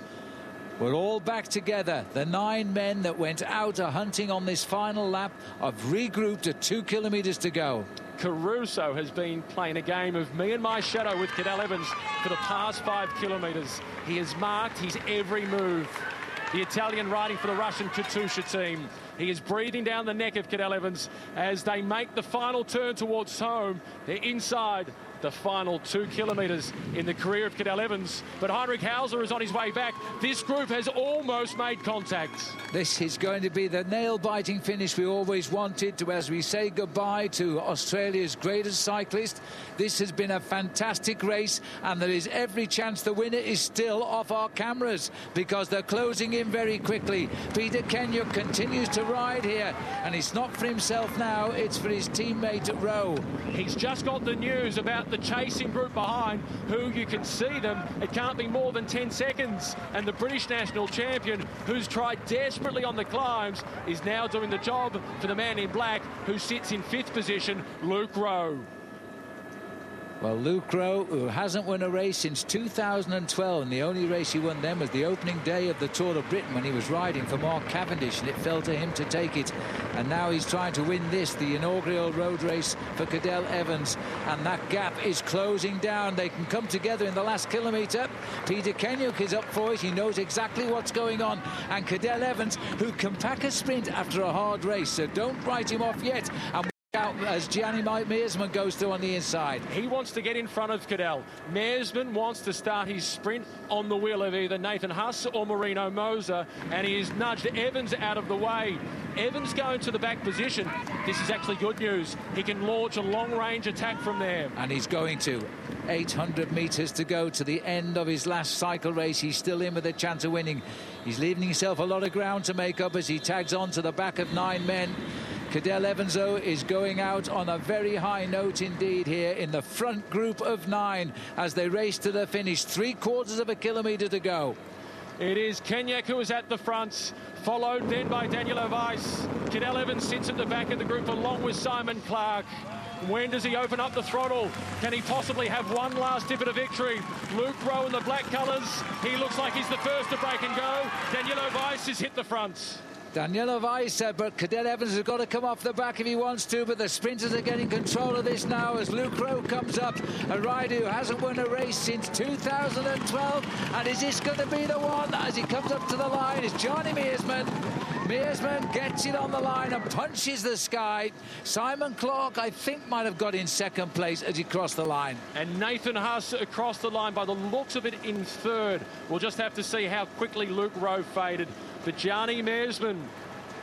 We're all back together. The 9 men that went out hunting on this final lap have regrouped at 2 kilometres to go. Caruso has been playing a game of me and my shadow with Cadel Evans for the past 5 kilometres. He has marked his every move. The Italian riding for the Russian Katusha team. He is breathing down the neck of Cadel Evans as they make the final turn towards home. They're inside the final 2 kilometres in the career of Cadel Evans, but Heinrich Hausler is on his way back. This group has almost made contact. This is going to be the nail-biting finish we always wanted to, as we say goodbye to Australia's greatest cyclist. This has been a fantastic race, and there is every chance the winner is still off our cameras, because they're closing in very quickly. Peter Kenyuk continues to ride here, and it's not for himself now, it's for his teammate Rowe. He's just got the news about the chasing group behind, who you can see them. It can't be more than 10 seconds. And the British national champion, who's tried desperately on the climbs, is now doing the job for the man in black, who sits in 5th position, Luke Rowe. Well, Luke Rowe, who hasn't won a race since 2012, and the only race he won then was the opening day of the Tour of Britain when he was riding for Mark Cavendish, and it fell to him to take it. And now he's trying to win this, the inaugural road race for Cadel Evans, and that gap is closing down. They can come together in the last kilometre. Peter Kenyuk is up for it. He knows exactly what's going on. And Cadel Evans, who can pack a sprint after a hard race, so don't write him off yet. And out as Gianni Meersman goes through on the inside. He wants to get in front of Cadel. Meersman wants to start his sprint on the wheel of either Nathan Huss or Marino Moser, and he has nudged Evans out of the way. Evans going to the back position. This is actually good news. He can launch a long-range attack from there. And he's going to. 800 metres to go to the end of his last cycle race. He's still in with a chance of winning. He's leaving himself a lot of ground to make up as he tags on to the back of 9 men. Cadel Evans, though, is going out on a very high note indeed here in the front group of 9 as they race to the finish. 3/4 of a kilometre to go. It is Kenyuk who is at the front, followed then by Danilo Weiss. Cadel Evans sits at the back of the group along with Simon Clark. When does he open up the throttle? Can he possibly have one last dip at a victory? Luke Rowe in the black colours. He looks like he's the first to break and go. Danilo Weiss has hit the front. Danilo Weiss, but Cadel Evans has got to come off the back if he wants to, but the sprinters are getting control of this now as Luke Rowe comes up, a rider who hasn't won a race since 2012, and is this going to be the one as he comes up to the line? Is Gianni Meersman. Meersman gets it on the line and punches the sky. Simon Clark, I think, might have got in 2nd place as he crossed the line. And Nathan Huss across the line, by the looks of it, in 3rd. We'll just have to see how quickly Luke Rowe faded. But Gianni Meersman,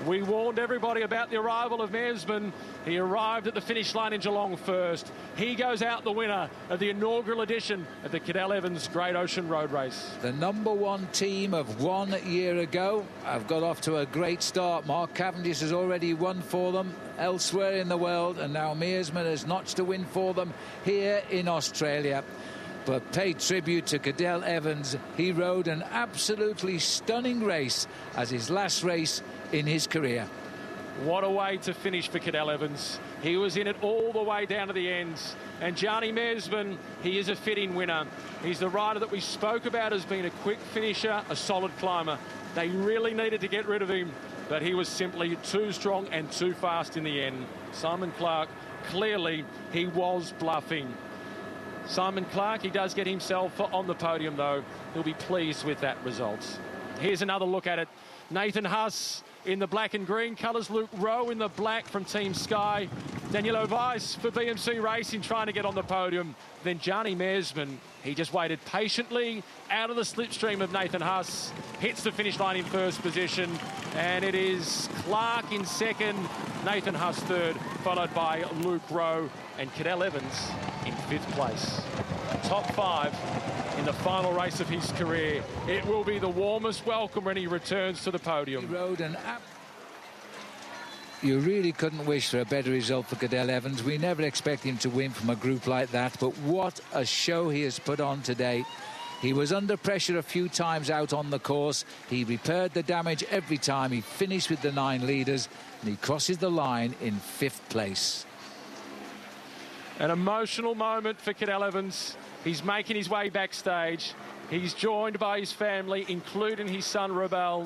we warned everybody about the arrival of Meersman. He arrived at the finish line in Geelong first. He goes out the winner of the inaugural edition of the Cadel Evans Great Ocean Road Race. The #1 team of 1 year ago have got off to a great start. Mark Cavendish has already won for them elsewhere in the world, and now Meersman has notched a win for them here in Australia. but paid tribute to Cadel Evans. He rode an absolutely stunning race as his last race in his career. What a way to finish for Cadel Evans. He was in it all the way down to the end. And Gianni Mersman, he is a fitting winner. He's the rider that we spoke about as being a quick finisher, a solid climber. They really needed to get rid of him, but he was simply too strong and too fast in the end. Simon Clark, clearly he was bluffing. Simon Clark, he does get himself on the podium, though. He'll be pleased with that result. Here's another look at it. Nathan Huss in the black and green colours, Luke Rowe in the black from Team Sky, Daniel Weiss for BMC Racing trying to get on the podium. Then Gianni Mersman, he just waited patiently out of the slipstream of Nathan Huss, hits the finish line in first position, and it is Clark in second, Nathan Huss third, followed by Luke Rowe and Cadel Evans in fifth place. Top five in the final race of his career. It will be the warmest welcome when he returns to the podium. He rode an You really couldn't wish for a better result for Cadel Evans. We never expect him to win from a group like that, but what a show he has put on today. He was under pressure a few times out on the course. He repaired the damage every time. He finished with the 9 leaders, and he crosses the line in 5th place. An emotional moment for Cadel Evans. He's making his way backstage. He's joined by his family, including his son, Rebel.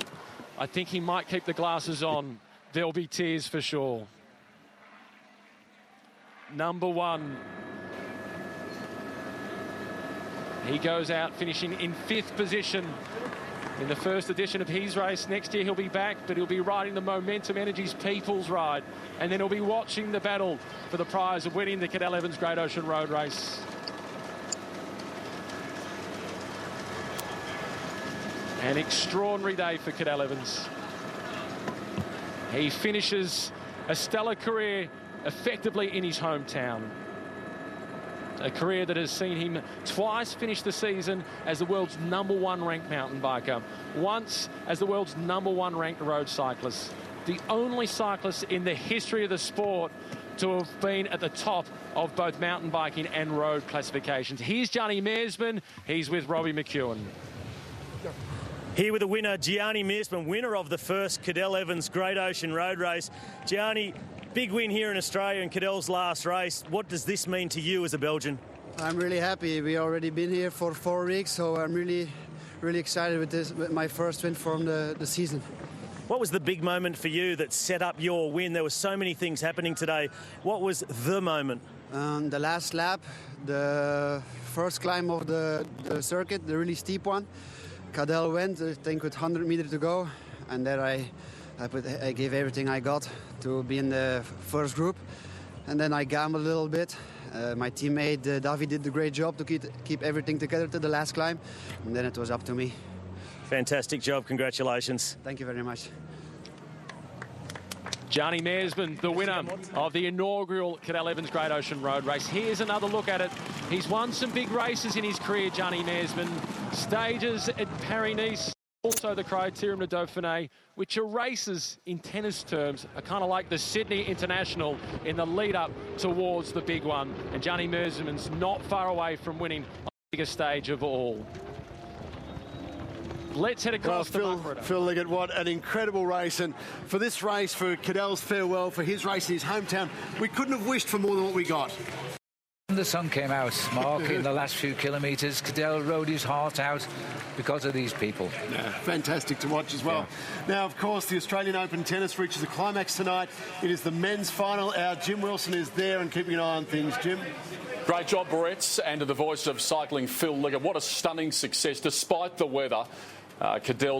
I think he might keep the glasses on. There'll be tears for sure. Number 1. He goes out finishing in 5th position in the first edition of his race. Next year he'll be back, but he'll be riding the Momentum Energy's People's Ride, and then he'll be watching the battle for the prize of winning the Cadel Evans Great Ocean Road Race. An extraordinary day for Cadel Evans. He finishes a stellar career effectively in his hometown. A career that has seen him twice finish the season as the world's #1 ranked mountain biker, once as the world's #1 ranked road cyclist. The only cyclist in the history of the sport to have been at the top of both mountain biking and road classifications. Here's Gianni Mersman. He's with Robbie McEwen. Here with the winner, Gianni Mersman, winner of the first Cadel Evans Great Ocean Road Race. Gianni, big win here in Australia in Cadel's last race. What does this mean to you as a Belgian? I'm really happy. We already been here for 4 weeks, so I'm really excited with this, with my first win from the season. What was the big moment for you that set up your win? There were so many things happening today. What was the moment? The last lap, the first climb of the circuit, the really steep one. Cadel went, I think, with 100 meters to go, and there I gave everything I got to be in the first group, and then I gambled a little bit. My teammate Davi did a great job to keep everything together to the last climb, and then it was up to me. Fantastic job, congratulations. Thank you very much. Gianni Mersman, the winner of the inaugural Cadel Evans Great Ocean Road Race. Here's another look at it. He's won some big races in his career, Gianni Mersman. Stages at Paris-Nice, also the Criterium de Dauphiné, which are races in tennis terms, are kind of like the Sydney International in the lead-up towards the big one. And Gianni Mersman's not far away from winning on the biggest stage of all. Let's head across to Phil Liggett, what an incredible race. And for this race, for Cadel's farewell, for his race in his hometown, we couldn't have wished for more than what we got. The sun came out, Mark, in the last few kilometres. Cadel rode his heart out because of these people. Yeah, fantastic to watch as well. Yeah. Now, of course, the Australian Open tennis reaches a climax tonight. It is the men's final. Our Jim Wilson is there and keeping an eye on things. Jim? Great job, Barretts, and to the voice of cycling, Phil Liggett. What a stunning success, despite the weather. Cadel's